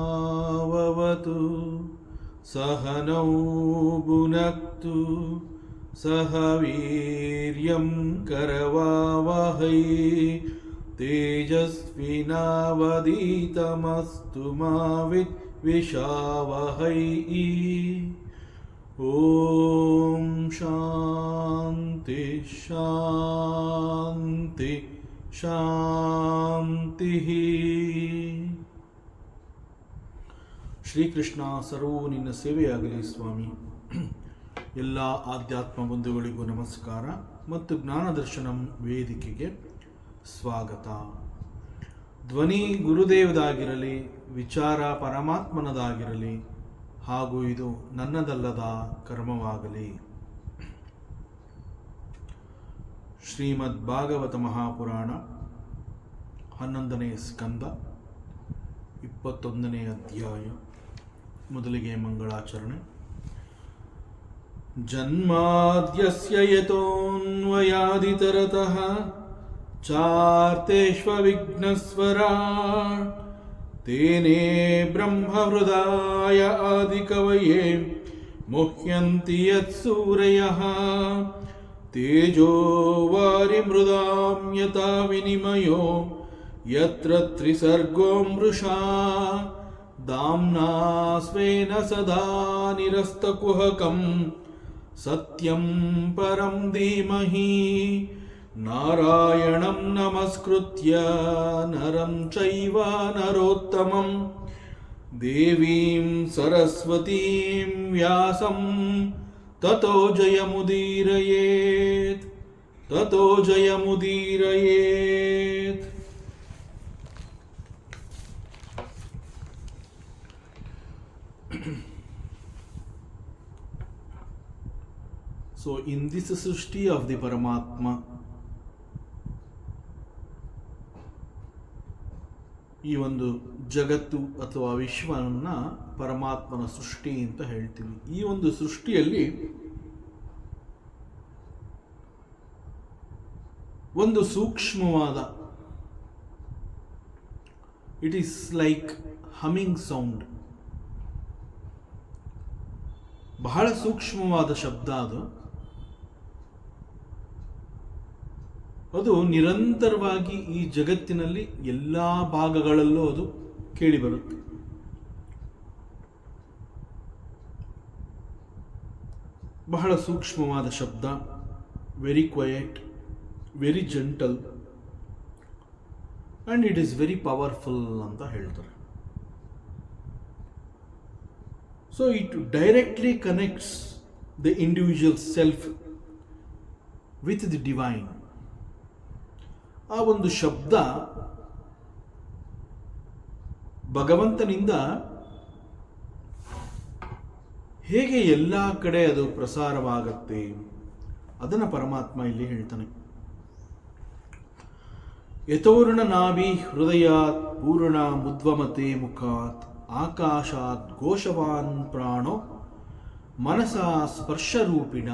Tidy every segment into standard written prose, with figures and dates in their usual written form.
सहनाववतु सहनौ भुनक्तु सह वीर्यं करवावहै तेजस्विनावधीतमस्तु मा विद्विषावहै। ॐ शान्ति शान्ति ಶಾಂತಿಃ. ಶ್ರೀಕೃಷ್ಣ ಸರ್ವೂ ನಿನ್ನ ಸೇವೆಯಾಗಲಿ ಸ್ವಾಮಿ. ಎಲ್ಲ ಆಧ್ಯಾತ್ಮ ಬಂಧುಗಳಿಗೂ ನಮಸ್ಕಾರ ಮತ್ತು ಜ್ಞಾನದರ್ಶನಂ ವೇದಿಕೆಗೆ ಸ್ವಾಗತ. ಧ್ವನಿ ಗುರುದೇವದಾಗಿರಲಿ, ವಿಚಾರ ಪರಮಾತ್ಮನದಾಗಿರಲಿ, ಹಾಗೂ ಇದು ನನ್ನದಲ್ಲದ ಕರ್ಮವಾಗಲಿ. ಶ್ರೀಮದ್ ಭಾಗವತ ಮಹಾಪುರಾಣ 11ನೇ ಸ್ಕಂದ 21ನೇ ಅಧ್ಯಾಯ. ಮೊದಲಿಗೆ ಮಂಗಳಾಚರಣೆ. ಜನ್ಮಾದ್ಯಸ್ಯ ಯತೋನ್ವಯಾದಿತರತಃ ಚಾರ್ತೇಷ್ವವಿಘ್ನಸ್ವರಾಟ್ ತೇನೇ ಬ್ರಹ್ಮಹೃದಾಯ ಆದಿಕವಯೇ ಮುಹ್ಯಂತಿ ಯತ್ಸೂರಯಃ ತೇಜೋ ವಾರಿಮೃದಾಂ ಯಥಾ ವಿನಿಮಯೋ ಯತ್ರ ತ್ರಿಸರ್ಗೋ ಮೃಷಾ ದಾಮ್ನಾ ಸ್ವೇನ ಸದಾ ನಿರಸ್ತಕುಹಕಂ ಸತ್ಯಂ ಪರಂ ಧೀಮಹಿ. ನಾರಾಯಣಂ ನಮಸ್ಕೃತ್ಯ ನರಂ ಚೈವ ನರೋತ್ತಮಂ ದೇವೀಂ ಸರಸ್ವತೀಂ ವ್ಯಾಸಂ ತತೋ ಜಯಮುದೀರಯೇತ್ ತತೋ ಜಯಮುದೀರಯೇತ್. So in this ಸೃಷ್ಟಿ of the Paramatma, ಈ ಒಂದು ಜಗತ್ತು ಅಥವಾ ವಿಶ್ವವನ್ನ ಪರಮಾತ್ಮನ ಸೃಷ್ಟಿ ಅಂತ ಹೇಳ್ತೀವಿ. ಈ ಒಂದು ಸೃಷ್ಟಿಯಲ್ಲಿ ಒಂದು ಸೂಕ್ಷ್ಮವಾದ, it is like humming sound, ಬಹಳ ಸೂಕ್ಷ್ಮವಾದ ಶಬ್ದ ಅದು ನಿರಂತರವಾಗಿ ಈ ಜಗತ್ತಿನಲ್ಲಿ ಎಲ್ಲ ಭಾಗಗಳಲ್ಲೂ ಅದು ಕೇಳಿಬರುತ್ತೆ. ಬಹಳ ಸೂಕ್ಷ್ಮವಾದ ಶಬ್ದ, very quiet, very gentle, and it is very powerful ಅಂತ ಹೇಳ್ತಾರೆ. So it directly connects the individual self with the divine. ಆ ಒಂದು ಶಬ್ದ ಭಗವಂತನಿಂದ ಹೇಗೆ ಎಲ್ಲ ಕಡೆ ಅದು ಪ್ರಸಾರವಾಗತ್ತೆ ಅದನ್ನು ಪರಮಾತ್ಮ ಇಲ್ಲಿ ಹೇಳ್ತಾನೆ. ಯಥೋರ್ಣ ನಾಭಿ ಹೃದಯಾತ್ ಪೂರ್ಣ ಮುದ್ವಮತೆ ಮುಖಾತ್ ಆಕಾಶಾತ್ ಘೋಷವಾನ್ ಪ್ರಾಣೋ ಮನಸಾ ಸ್ಪರ್ಶರೂಪಿಣ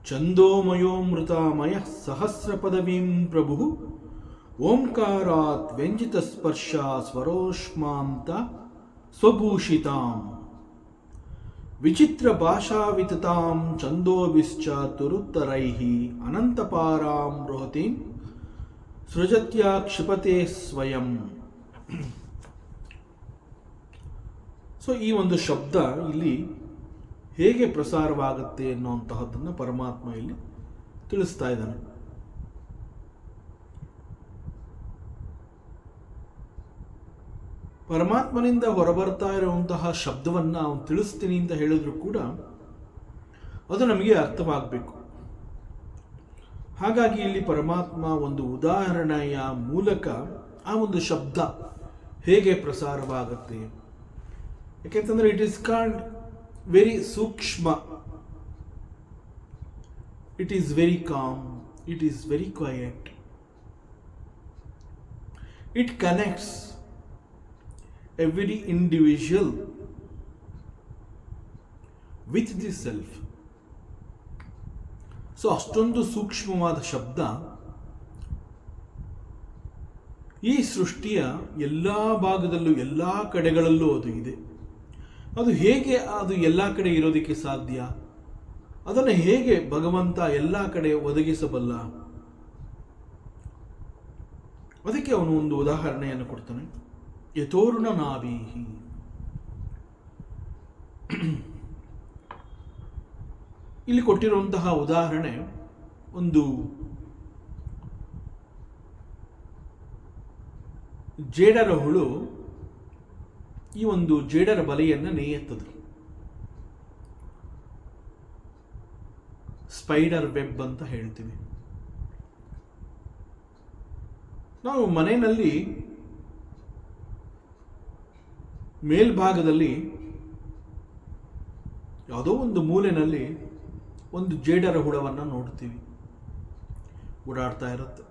ಛಂದೋಮಯೋಮೃತಾಮಯ ಸಹಸ್ರ ಪದವೀಂ ಪ್ರಭು ಓಂಕಾರಾತ್ ವ್ಯಂಜಿತ ಸ್ಪರ್ಶ ಸ್ವರೋಷ್ಮಾಂತ ಸ್ವಭೂಷಿತಾಂ ವಿಚಿತ್ರ ಭಾಷಾವಿತತಾಂ ಛಂದೋಭಿಶ್ಚ ತುರುತ್ತರೈಃ ಅನಂತಪಾರಾಂ ರೋಹತೀಂ ಸೃಜತ್ಯಾ ಕ್ಷಿಪತೆ ಸ್ವಯಂ. ಸೊ ಈ ಒಂದು ಶಬ್ದ ಇಲ್ಲಿ ಹೇಗೆ ಪ್ರಸಾರವಾಗುತ್ತೆ ಅನ್ನುವಂತಹದ್ದನ್ನು ಪರಮಾತ್ಮ ಇಲ್ಲಿ ತಿಳಿಸ್ತಾ ಇದ್ದಾನೆ. ಪರಮಾತ್ಮನಿಂದ ಹೊರಬರ್ತಾ ಇರುವಂತಹ ಶಬ್ದವನ್ನು ಅವನು ತಿಳಿಸ್ತೀನಿ ಅಂತ ಹೇಳಿದ್ರು ಕೂಡ ಅದು ನಮಗೆ ಅರ್ಥವಾಗಬೇಕು. ಹಾಗಾಗಿ ಇಲ್ಲಿ ಪರಮಾತ್ಮ ಒಂದು ಉದಾಹರಣೆಯ ಮೂಲಕ ಆ ಒಂದು ಶಬ್ದ ಹೇಗೆ ಪ್ರಸಾರವಾಗುತ್ತೆ, ಯಾಕೆಂತಂದರೆ ಇಟ್ ಈಸ್ ಕಾಲ್ಡ್ ವೆರಿ ಸೂಕ್ಷ್ಮ, it is very calm, it is very quiet, it connects every individual with the self. So ಅಷ್ಟೊಂದು ಸೂಕ್ಷ್ಮವಾದ ಶಬ್ದ ಈ ಸೃಷ್ಟಿಯ ಎಲ್ಲ ಭಾಗದಲ್ಲೂ ಎಲ್ಲ ಕಡೆಗಳಲ್ಲೂ ಅದು ಇದೆ. ಅದು ಹೇಗೆ ಅದು ಎಲ್ಲ ಕಡೆ ಇರೋದಕ್ಕೆ ಸಾಧ್ಯ? ಅದನ್ನು ಹೇಗೆ ಭಗವಂತ ಎಲ್ಲ ಕಡೆ ಒದಗಿಸಬಲ್ಲ? ಅದಕ್ಕೆ ಅವನು ಒಂದು ಉದಾಹರಣೆಯನ್ನು ಕೊಡ್ತಾನೆ. ಯಥೋರ್ಣ ನಾಭೀಹಿ, ಇಲ್ಲಿ ಕೊಟ್ಟಿರುವಂತಹ ಉದಾಹರಣೆ ಒಂದು ಜೇಡರ ಹುಳು ಈ ಒಂದು ಜೇಡರ ಬಲೆಯನ್ನು ನೇಯುತ್ತದೆ. ಸ್ಪೈಡರ್ ವೆಬ್ ಅಂತ ಹೇಳ್ತೀವಿ. ನಾವು ಮನೆಯಲ್ಲಿ ಮೇಲ್ಭಾಗದಲ್ಲಿ ಯಾವುದೋ ಒಂದು ಮೂಲೆಯಲ್ಲಿ ಒಂದು ಜೇಡರ ಹುಳವನ್ನು ನೋಡ್ತೀವಿ, ಓಡಾಡ್ತಾ ಇರುತ್ತೆ.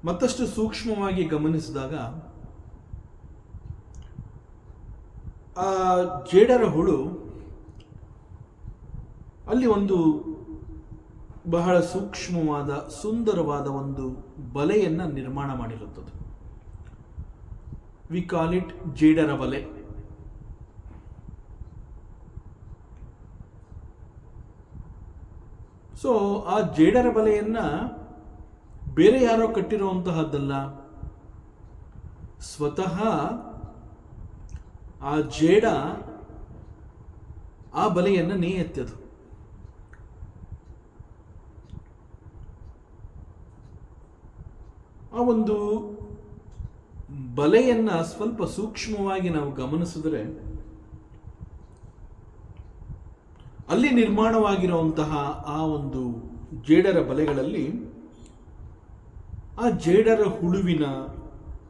ಮತ್ತಷ್ಟು ಸೂಕ್ಷ್ಮವಾಗಿ ಗಮನಿಸಿದಾಗ ಆ ಜೇಡರ ಹುಳು ಅಲ್ಲಿ ಒಂದು ಬಹಳ ಸೂಕ್ಷ್ಮವಾದ ಸುಂದರವಾದ ಒಂದು ಬಲೆಯನ್ನು ನಿರ್ಮಾಣ ಮಾಡಿರುತ್ತದೆ. ವಿ ಕಾಲ್ ಇಟ್ ಜೇಡರ ಬಲೆ. ಸೊ ಆ ಜೇಡರ ಬಲೆಯನ್ನು ಬೇರೆ ಯಾರೋ ಕಟ್ಟಿರುವಂತಹದ್ದಲ್ಲ, ಸ್ವತಃ ಆ ಜೇಡ ಆ ಬಲೆಯನ್ನು ನೇಯುತ್ತದೆ. ಆ ಒಂದು ಬಲೆಯನ್ನು ಸ್ವಲ್ಪ ಸೂಕ್ಷ್ಮವಾಗಿ ನಾವು ಗಮನಿಸಿದ್ರೆ ಅಲ್ಲಿ ನಿರ್ಮಾಣವಾಗಿರುವಂತಹ ಆ ಒಂದು ಜೇಡರ ಬಲೆಗಳಲ್ಲಿ ಆ ಜೇಡರ ಹುಳುವಿನ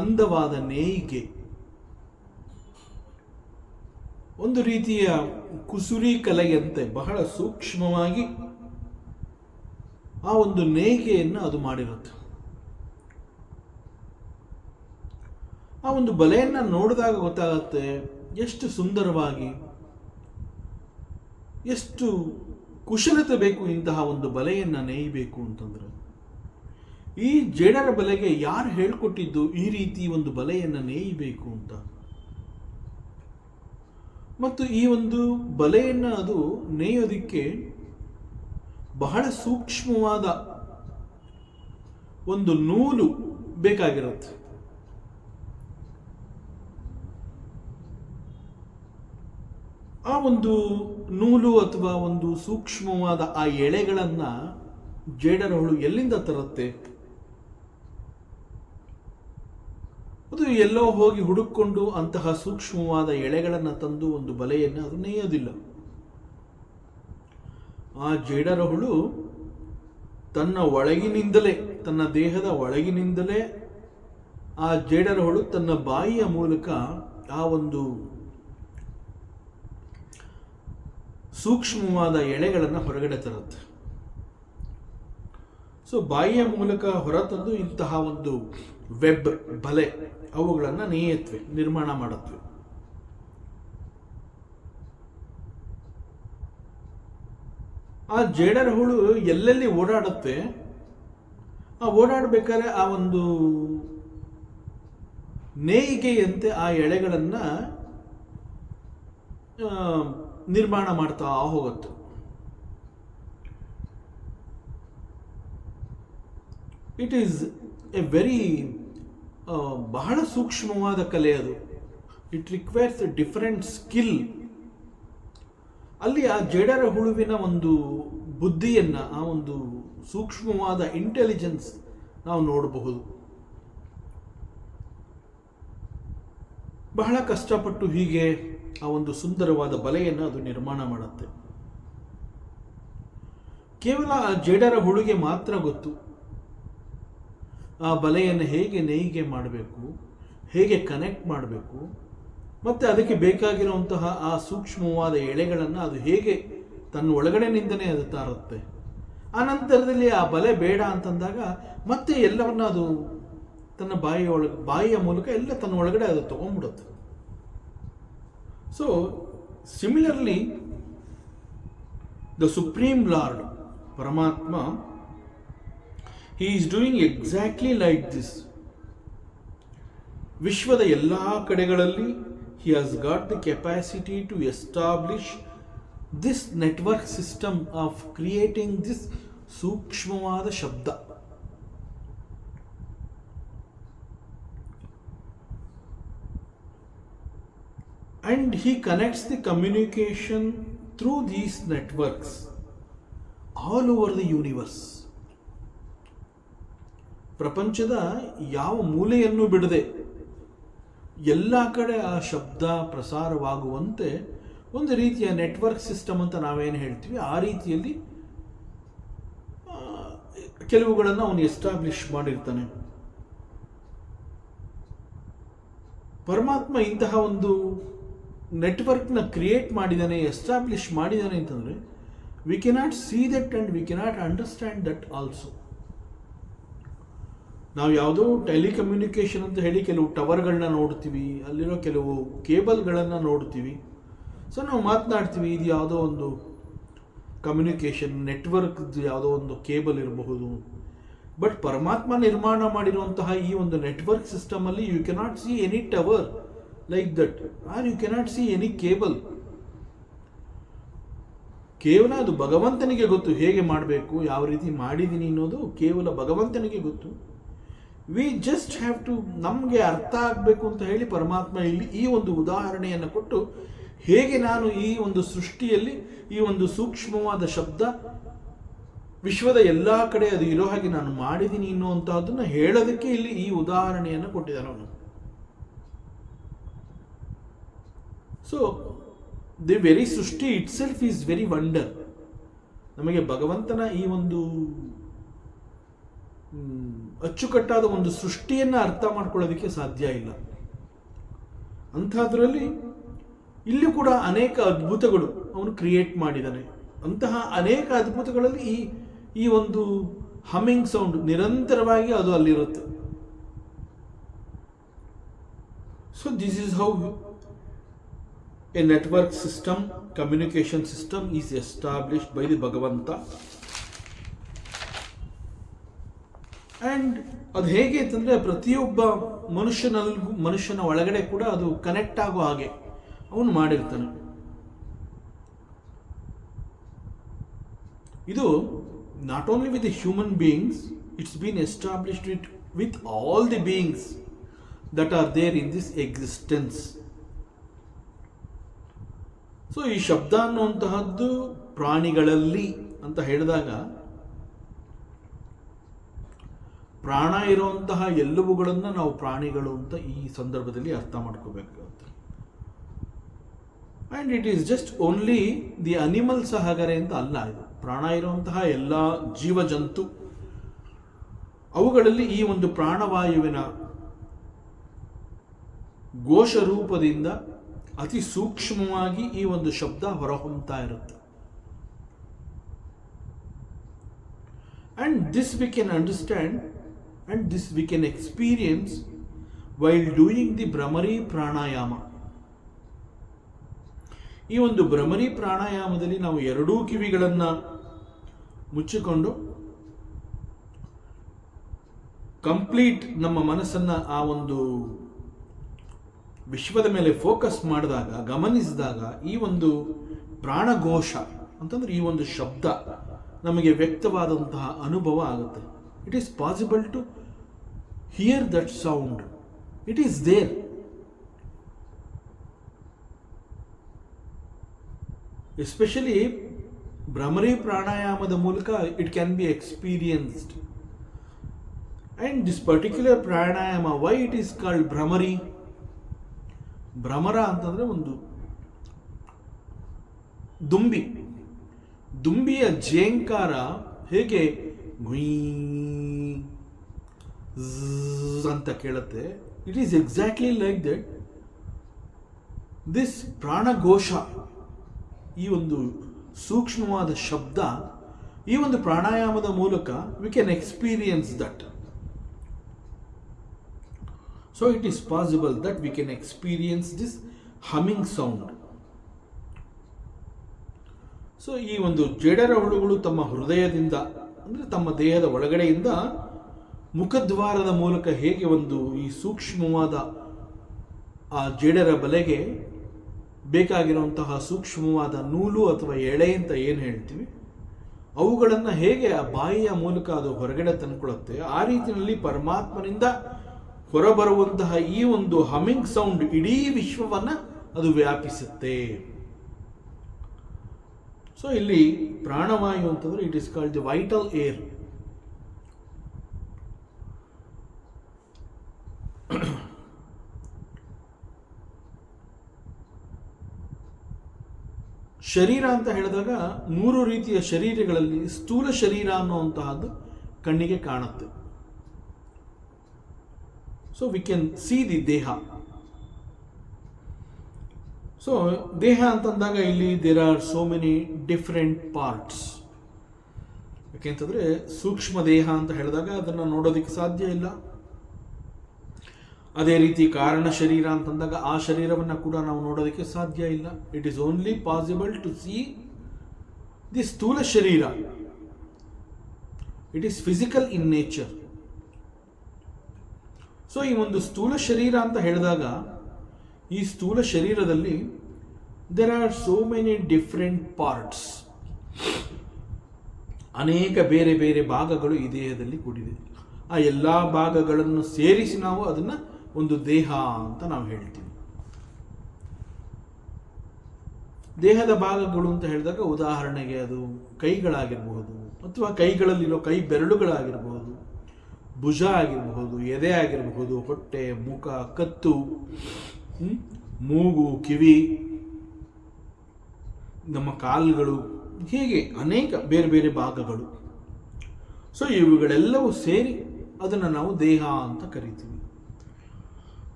ಅಂದವಾದ ನೇಯಿಗೆ, ಒಂದು ರೀತಿಯ ಕುಸುರಿ ಕಲೆಯಂತೆ ಬಹಳ ಸೂಕ್ಷ್ಮವಾಗಿ ಆ ಒಂದು ನೇಯ್ಗೆಯನ್ನು ಅದು ಮಾಡಿರುತ್ತೆ. ಆ ಒಂದು ಬಲೆಯನ್ನು ನೋಡಿದಾಗ ಗೊತ್ತಾಗುತ್ತೆ ಎಷ್ಟು ಸುಂದರವಾಗಿ, ಎಷ್ಟು ಕುಶಲತೆ ಬೇಕು ಇಂತಹ ಒಂದು ಬಲೆಯನ್ನು ನೇಯಬೇಕು ಅಂತಂದ್ರೆ. ಈ ಜೇಡರ ಬಲೆಗೆ ಯಾರು ಹೇಳ್ಕೊಟ್ಟಿದ್ದು ಈ ರೀತಿ ಒಂದು ಬಲೆಯನ್ನು ನೇಯಬೇಕು ಅಂತ? ಮತ್ತು ಈ ಒಂದು ಬಲೆಯನ್ನು ಅದು ನೇಯೋದಿಕ್ಕೆ ಬಹಳ ಸೂಕ್ಷ್ಮವಾದ ಒಂದು ನೂಲು ಬೇಕಾಗಿರುತ್ತೆ. ಆ ಒಂದು ನೂಲು ಅಥವಾ ಒಂದು ಸೂಕ್ಷ್ಮವಾದ ಆ ಎಳೆಗಳನ್ನು ಜೇಡರ ಹುಳು ಎಲ್ಲಿಂದ ತರುತ್ತೆ? ಅದು ಎಲ್ಲೋ ಹೋಗಿ ಹುಡುಕೊಂಡು ಅಂತಹ ಸೂಕ್ಷ್ಮವಾದ ಎಳೆಗಳನ್ನು ತಂದು ಒಂದು ಬಲೆಯನ್ನು ಅದು ನೇಯೋದಿಲ್ಲ. ಆ ಜೇಡರ ಹುಳು ತನ್ನ ಒಳಗಿನಿಂದಲೇ, ತನ್ನ ದೇಹದ ಒಳಗಿನಿಂದಲೇ ಆ ಜೇಡರ ಹುಳು ತನ್ನ ಬಾಯಿಯ ಮೂಲಕ ಆ ಒಂದು ಸೂಕ್ಷ್ಮವಾದ ಎಳೆಗಳನ್ನು ಹೊರಗಡೆ ತರುತ್ತೆ. ಸೊ ಬಾಯಿಯ ಮೂಲಕ ಹೊರತಂದು ಇಂತಹ ಒಂದು ವೆಬ್ ಬಲೆ ಅವುಗಳನ್ನು ನೇಯುತ್ತವೆ, ನಿರ್ಮಾಣ ಮಾಡುತ್ತವೆ. ಆ ಜೇಡರ ಹುಳು ಎಲ್ಲೆಲ್ಲಿ ಓಡಾಡುತ್ತೆ, ಆ ಓಡಾಡಬೇಕಾದ್ರೆ ಆ ಒಂದು ನೇಯಿಗೆಯಂತೆ ಆ ಎಳೆಗಳನ್ನು ನಿರ್ಮಾಣ ಮಾಡ್ತಾ ಹೋಗುತ್ತೆ. ಇಟ್ ಈಸ್ ಎ ವೆರಿ ಬಹಳ ಸೂಕ್ಷ್ಮವಾದ ಕಲೆ ಅದು. It requires A different skill. ಅಲ್ಲಿ ಆ ಜೇಡರ ಹುಳುವಿನ ಒಂದು ಬುದ್ಧಿಯನ್ನು, ಆ ಒಂದು ಸೂಕ್ಷ್ಮವಾದ ಇಂಟೆಲಿಜೆನ್ಸ್ ನಾವು ನೋಡಬಹುದು. ಬಹಳ ಕಷ್ಟಪಟ್ಟು ಹೀಗೆ ಆ ಒಂದು ಸುಂದರವಾದ ಬಲೆಯನ್ನು ಅದು ನಿರ್ಮಾಣ ಮಾಡುತ್ತೆ. ಕೇವಲ ಆ ಜೇಡರ ಹುಳುಗೆ ಮಾತ್ರ ಗೊತ್ತು ಆ ಬಲೆಯನ್ನು ಹೇಗೆ ನೇಯ್ಗೆ ಮಾಡಬೇಕು, ಹೇಗೆ ಕನೆಕ್ಟ್ ಮಾಡಬೇಕು, ಮತ್ತು ಅದಕ್ಕೆ ಬೇಕಾಗಿರುವಂತಹ ಆ ಸೂಕ್ಷ್ಮವಾದ ಎಳೆಗಳನ್ನು ಅದು ಹೇಗೆ ತನ್ನ ಒಳಗಡೆನಿಂದನೇ ಅದು ತಾರುತ್ತೆ. ಆ ನಂತರದಲ್ಲಿ ಆ ಬಲೆ ಬೇಡ ಅಂತಂದಾಗ ಮತ್ತೆ ಎಲ್ಲವನ್ನ ಅದು ತನ್ನ ಬಾಯಿಯ ಮೂಲಕ ಎಲ್ಲ ತನ್ನ ಒಳಗಡೆ ಅದು ತಗೊಂಡ್ಬಿಡುತ್ತೆ. So similarly the supreme lord Paramatma, he is doing exactly like this. ವಿಶ್ವದ ಎಲ್ಲ ಕಡೆಗಳಲ್ಲಿ he has got the capacity to establish this network system of creating this ಸೂಕ್ಷ್ಮವಾದ ಶಬ್ದ. And he connects the communication through these networks all over the universe. ಪ್ರಪಂಚದ ಯಾವ ಮೂಲೆಯನ್ನು ಬಿಡದೆ ಎಲ್ಲ ಕಡೆ ಆ ಶಬ್ದ ಪ್ರಸಾರವಾಗುವಂತೆ ಒಂದು ರೀತಿಯ ನೆಟ್ವರ್ಕ್ ಸಿಸ್ಟಮ್ ಅಂತ ನಾವೇನು ಹೇಳ್ತೀವಿ, ಆ ರೀತಿಯಲ್ಲಿ ಕೆಲವುಗಳನ್ನು ಅವನು ಎಸ್ಟಾಬ್ಲಿಷ್ ಮಾಡಿರ್ತಾನೆ. ಪರಮಾತ್ಮ ಇಂತಹ ಒಂದು ನೆಟ್ವರ್ಕ್ನ ಕ್ರಿಯೇಟ್ ಮಾಡಿದ್ದಾನೆ, ಎಸ್ಟಾಬ್ಲಿಷ್ ಮಾಡಿದ್ದಾನೆ ಅಂತಂದರೆ we cannot see that and we cannot understand that also. ನಾವು ಯಾವುದೋ ಟೆಲಿಕಮ್ಯುನಿಕೇಷನ್ ಅಂತ ಹೇಳಿ ಕೆಲವು ಟವರ್ಗಳನ್ನ ನೋಡ್ತೀವಿ, ಅಲ್ಲಿರೋ ಕೆಲವು ಕೇಬಲ್ಗಳನ್ನು ನೋಡ್ತೀವಿ. ಸೊ ನಾವು ಮಾತನಾಡ್ತೀವಿ, ಇದು ಯಾವುದೋ ಒಂದು ಕಮ್ಯುನಿಕೇಷನ್ ನೆಟ್ವರ್ಕ್, ಯಾವುದೋ ಒಂದು ಕೇಬಲ್ ಇರಬಹುದು. ಬಟ್ ಪರಮಾತ್ಮ ನಿರ್ಮಾಣ ಮಾಡಿರುವಂತಹ ಈ ಒಂದು ನೆಟ್ವರ್ಕ್ ಸಿಸ್ಟಮಲ್ಲಿ you cannot see any tower like that, or you cannot see any cable. ಕೇವಲ ಅದು ಭಗವಂತನಿಗೆ ಗೊತ್ತು ಹೇಗೆ ಮಾಡಬೇಕು, ಯಾವ ರೀತಿ ಮಾಡಿದ್ದೀನಿ ಅನ್ನೋದು ಕೇವಲ ಭಗವಂತನಿಗೆ ಗೊತ್ತು. ವಿ ಜಸ್ಟ್ ಹ್ಯಾವ್ ಟು, ನಮಗೆ ಅರ್ಥ ಆಗಬೇಕು ಅಂತ ಹೇಳಿ ಪರಮಾತ್ಮ ಇಲ್ಲಿ ಈ ಒಂದು ಉದಾಹರಣೆಯನ್ನು ಕೊಟ್ಟು, ಹೇಗೆ ನಾನು ಈ ಒಂದು ಸೃಷ್ಟಿಯಲ್ಲಿ ಈ ಒಂದು ಸೂಕ್ಷ್ಮವಾದ ಶಬ್ದ ವಿಶ್ವದ ಎಲ್ಲ ಕಡೆ ಅದು ಇರೋ ಹಾಗೆ ನಾನು ಮಾಡಿದ್ದೀನಿ ಅನ್ನುವಂಥದ್ದನ್ನು ಹೇಳೋದಕ್ಕೆ ಇಲ್ಲಿ ಈ ಉದಾಹರಣೆಯನ್ನು ಕೊಟ್ಟಿದ್ದಾನೆ ಅವನು. ಸೊ ದಿ ವೆರಿ ಸೃಷ್ಟಿ it self is very wonder. ನಮಗೆ ಭಗವಂತನ ಈ ಒಂದು ಅಚ್ಚುಕಟ್ಟಾದ ಒಂದು ಸೃಷ್ಟಿಯನ್ನು ಅರ್ಥ ಮಾಡ್ಕೊಳ್ಳೋದಕ್ಕೆ ಸಾಧ್ಯ ಇಲ್ಲ. ಅಂಥದ್ರಲ್ಲಿ ಇಲ್ಲಿ ಕೂಡ ಅನೇಕ ಅದ್ಭುತಗಳು ಅವನು ಕ್ರಿಯೇಟ್ ಮಾಡಿದ್ದಾನೆ. ಅಂತಹ ಅನೇಕ ಅದ್ಭುತಗಳಲ್ಲಿ ಈ ಒಂದು ಹಮ್ಮಿಂಗ್ ಸೌಂಡ್ ನಿರಂತರವಾಗಿ ಅದು ಅಲ್ಲಿರುತ್ತೆ. So this is how a network system, communication system is established by the Bhagavanta. And ಅದು ಹೇಗೆ ಅಂತಂದರೆ ಪ್ರತಿಯೊಬ್ಬ ಮನುಷ್ಯನ ಒಳಗಡೆ ಕೂಡ ಅದು ಕನೆಕ್ಟ್ ಆಗೋ ಹಾಗೆ ಅವನು ಮಾಡಿರ್ತಾನೆ. ಇದು not only with the human beings, it's been established with all the beings that are there in this existence. So ಈ ಶಬ್ದ ಅನ್ನುವಂತಹದ್ದು ಪ್ರಾಣಿಗಳಲ್ಲಿ ಅಂತ ಹೇಳಿದಾಗ ಪ್ರಾಣ ಇರುವಂತಹ ಎಲ್ಲವುಗಳನ್ನು ನಾವು ಪ್ರಾಣಿಗಳು ಅಂತ ಈ ಸಂದರ್ಭದಲ್ಲಿ ಅರ್ಥ ಮಾಡ್ಕೋಬೇಕಾಗುತ್ತೆ. And it is just only the animals ಹಾಗರೆ ಅಂತ ಅಲ್ಲ, ಇದು ಪ್ರಾಣ ಇರುವಂತಹ ಎಲ್ಲ ಜೀವಜಂತು ಅವುಗಳಲ್ಲಿ ಈ ಒಂದು ಪ್ರಾಣವಾಯುವಿನ ಘೋಷ ರೂಪದಿಂದ ಅತಿ ಸೂಕ್ಷ್ಮವಾಗಿ ಈ ಒಂದು ಶಬ್ದ ಹೊರಹೊಮ್ಮತಾ ಇರುತ್ತೆ. And this we can understand and this we can experience while doing the bhramari pranayama. ಈ ಒಂದು ಭ್ರಮರಿ ಪ್ರಾಣಾಯಾಮದಲ್ಲಿ ನಾವು ಎರಡೂ ಕಿವಿಗಳನ್ನು ಮುಚ್ಚಿಕೊಂಡು ಕಂಪ್ಲೀಟ್ ನಮ್ಮ ಮನಸ್ಸನ್ನು ಆ ಒಂದು ವಿಶ್ವದ ಮೇಲೆ ಫೋಕಸ್ ಮಾಡಿದಾಗ, ಗಮನಿಸಿದಾಗ ಈ ಒಂದು ಪ್ರಾಣಘೋಷ ಅಂತಂದ್ರೆ ಈ ಒಂದು ಶಬ್ದ ನಮಗೆ ವ್ಯಕ್ತವಾದಂತಹ ಅನುಭವ ಆಗುತ್ತೆ. It is possible to hear that sound. It is there. Especially Bhramari ಪ್ರಾಣಾಯಾಮದ ಮೂಲಕ it can be experienced. And this particular pranayama, why it is called Bhramari? ಭ್ರಮರ ಅಂತಂದರೆ ಒಂದು ದುಂಬಿಯ ಝೇಂಕಾರ ಹೇಗೆ ಗುಯ್ ಅಂತ ಕೇಳುತ್ತೆ, it is exactly like that this pranaghosha, ಈ ಒಂದು ಸೂಕ್ಷ್ಮವಾದ ಶಬ್ದ, ಈ ಒಂದು ಪ್ರಾಣಾಯಾಮದ ಮೂಲಕ we can experience that. So it is possible that we can experience this humming sound. So ಈ ಒಂದು ಜೇಡರ ಹುಳುಗಳು ತಮ್ಮ ಹೃದಯದಿಂದ, ಅಂದರೆ ತಮ್ಮ ದೇಹದ ಒಳಗಡೆಯಿಂದ ಮುಖದ್ವಾರದ ಮೂಲಕ ಹೇಗೆ ಒಂದು ಈ ಸೂಕ್ಷ್ಮವಾದ ಆ ಜೇಡರ ಬಲೆಗೆ ಬೇಕಾಗಿರುವಂತಹ ಸೂಕ್ಷ್ಮವಾದ ನೂಲು ಅಥವಾ ಎಳೆ ಅಂತ ಏನು ಹೇಳ್ತೀವಿ, ಅವುಗಳನ್ನು ಹೇಗೆ ಆ ಬಾಯಿಯ ಮೂಲಕ ಅದು ಹೊರಗಡೆ ತಂದ್ಕೊಳ್ಳುತ್ತೆ, ಆ ರೀತಿಯಲ್ಲಿ ಪರಮಾತ್ಮನಿಂದ ಹೊರಬರುವಂತಹ ಈ ಒಂದು ಹಮ್ಮಿಂಗ್ ಸೌಂಡ್ ಇಡೀ ವಿಶ್ವವನ್ನು ಅದು ವ್ಯಾಪಿಸುತ್ತೆ. ಸೊ ಇಲ್ಲಿ ಪ್ರಾಣವಾಯು ಅಂತಂದ್ರೆ it is called the vital air. ಶರೀರ ಅಂತ ಹೇಳಿದಾಗ 3 ರೀತಿಯ ಶರೀರಗಳಲ್ಲಿ ಸ್ಥೂಲ ಶರೀರ ಅನ್ನುವಂತಹದ್ದು ಕಣ್ಣಿಗೆ ಕಾಣುತ್ತೆ. So we can see the ದೇಹ. ಸೊ ದೇಹ ಅಂತಂದಾಗ ಇಲ್ಲಿ there are so many different parts. ಯಾಕೆಂತಂದರೆ ಸೂಕ್ಷ್ಮ ದೇಹ ಅಂತ ಹೇಳಿದಾಗ ಅದನ್ನು ನೋಡೋದಕ್ಕೆ ಸಾಧ್ಯ ಇಲ್ಲ. ಅದೇ ರೀತಿ ಕಾರಣ ಶರೀರ ಅಂತಂದಾಗ ಆ ಶರೀರವನ್ನು ಕೂಡ ನಾವು ನೋಡೋದಕ್ಕೆ ಸಾಧ್ಯ ಇಲ್ಲ. It is only possible to see the ಸ್ಥೂಲ ಶರೀರ. It is physical in nature. So ಈ ಒಂದು ಸ್ಥೂಲ ಶರೀರ ಅಂತ ಹೇಳಿದಾಗ ಈ ಸ್ಥೂಲ ಶರೀರದಲ್ಲಿ there are so many different parts. ಅನೇಕ ಬೇರೆ ಬೇರೆ ಭಾಗಗಳು ಈ ದೇಹದಲ್ಲಿ ಕೂಡಿದೆ. ಆ ಎಲ್ಲ ಭಾಗಗಳನ್ನು ಸೇರಿಸಿ ನಾವು ಅದನ್ನು ಒಂದು ದೇಹ ಅಂತ ನಾವು ಹೇಳ್ತೀವಿ. ದೇಹದ ಭಾಗಗಳು ಅಂತ ಹೇಳಿದಾಗ ಉದಾಹರಣೆಗೆ ಅದು ಕೈಗಳಾಗಿರಬಹುದು, ಅಥವಾ ಕೈಗಳಲ್ಲಿರೋ ಕೈ ಬೆರಳುಗಳಾಗಿರಬಹುದು, ಭುಜ ಆಗಿರಬಹುದು, ಎದೆ ಆಗಿರಬಹುದು, ಹೊಟ್ಟೆ, ಮುಖ, ಕತ್ತು, ಮೂಗು, ಕಿವಿ, ನಮ್ಮ ಕಾಲುಗಳು, ಹೀಗೆ ಅನೇಕ ಬೇರೆ ಬೇರೆ ಭಾಗಗಳು. ಸೊ ಇವುಗಳೆಲ್ಲವೂ ಸೇರಿ ಅದನ್ನು ನಾವು ದೇಹ ಅಂತ ಕರಿತೀವಿ.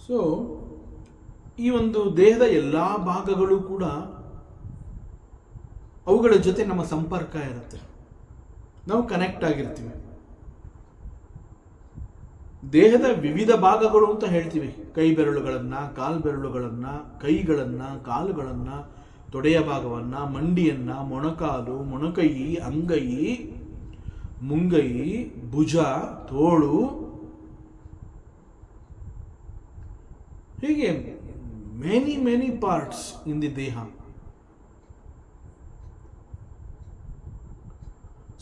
ಸೊ ಈ ಒಂದು ದೇಹದ ಎಲ್ಲ ಭಾಗಗಳು ಕೂಡ ಅವುಗಳ ಜೊತೆ ನಮ್ಮ ಸಂಪರ್ಕ ಇರುತ್ತೆ, ನಾವು ಕನೆಕ್ಟ್ ಆಗಿರ್ತೀವಿ. ದೇಹದ ವಿವಿಧ ಭಾಗಗಳು ಅಂತ ಹೇಳ್ತೀವಿ. ಕೈ ಬೆರಳುಗಳನ್ನು, ಕಾಲು ಬೆರಳುಗಳನ್ನು, ಕೈಗಳನ್ನು, ಕಾಲುಗಳನ್ನು, ತೊಡೆಯ ಭಾಗವನ್ನು, ಮಂಡಿಯನ್ನು, ಮೊಣಕಾಲು, ಮೊಣಕೈ, ಅಂಗೈ, ಮುಂಗೈ, ಭುಜ, ತೋಳು, ಹೀಗೆ ಮೆನಿ ಪಾರ್ಟ್ಸ್ ಇನ್ ದಿ ದೇಹ.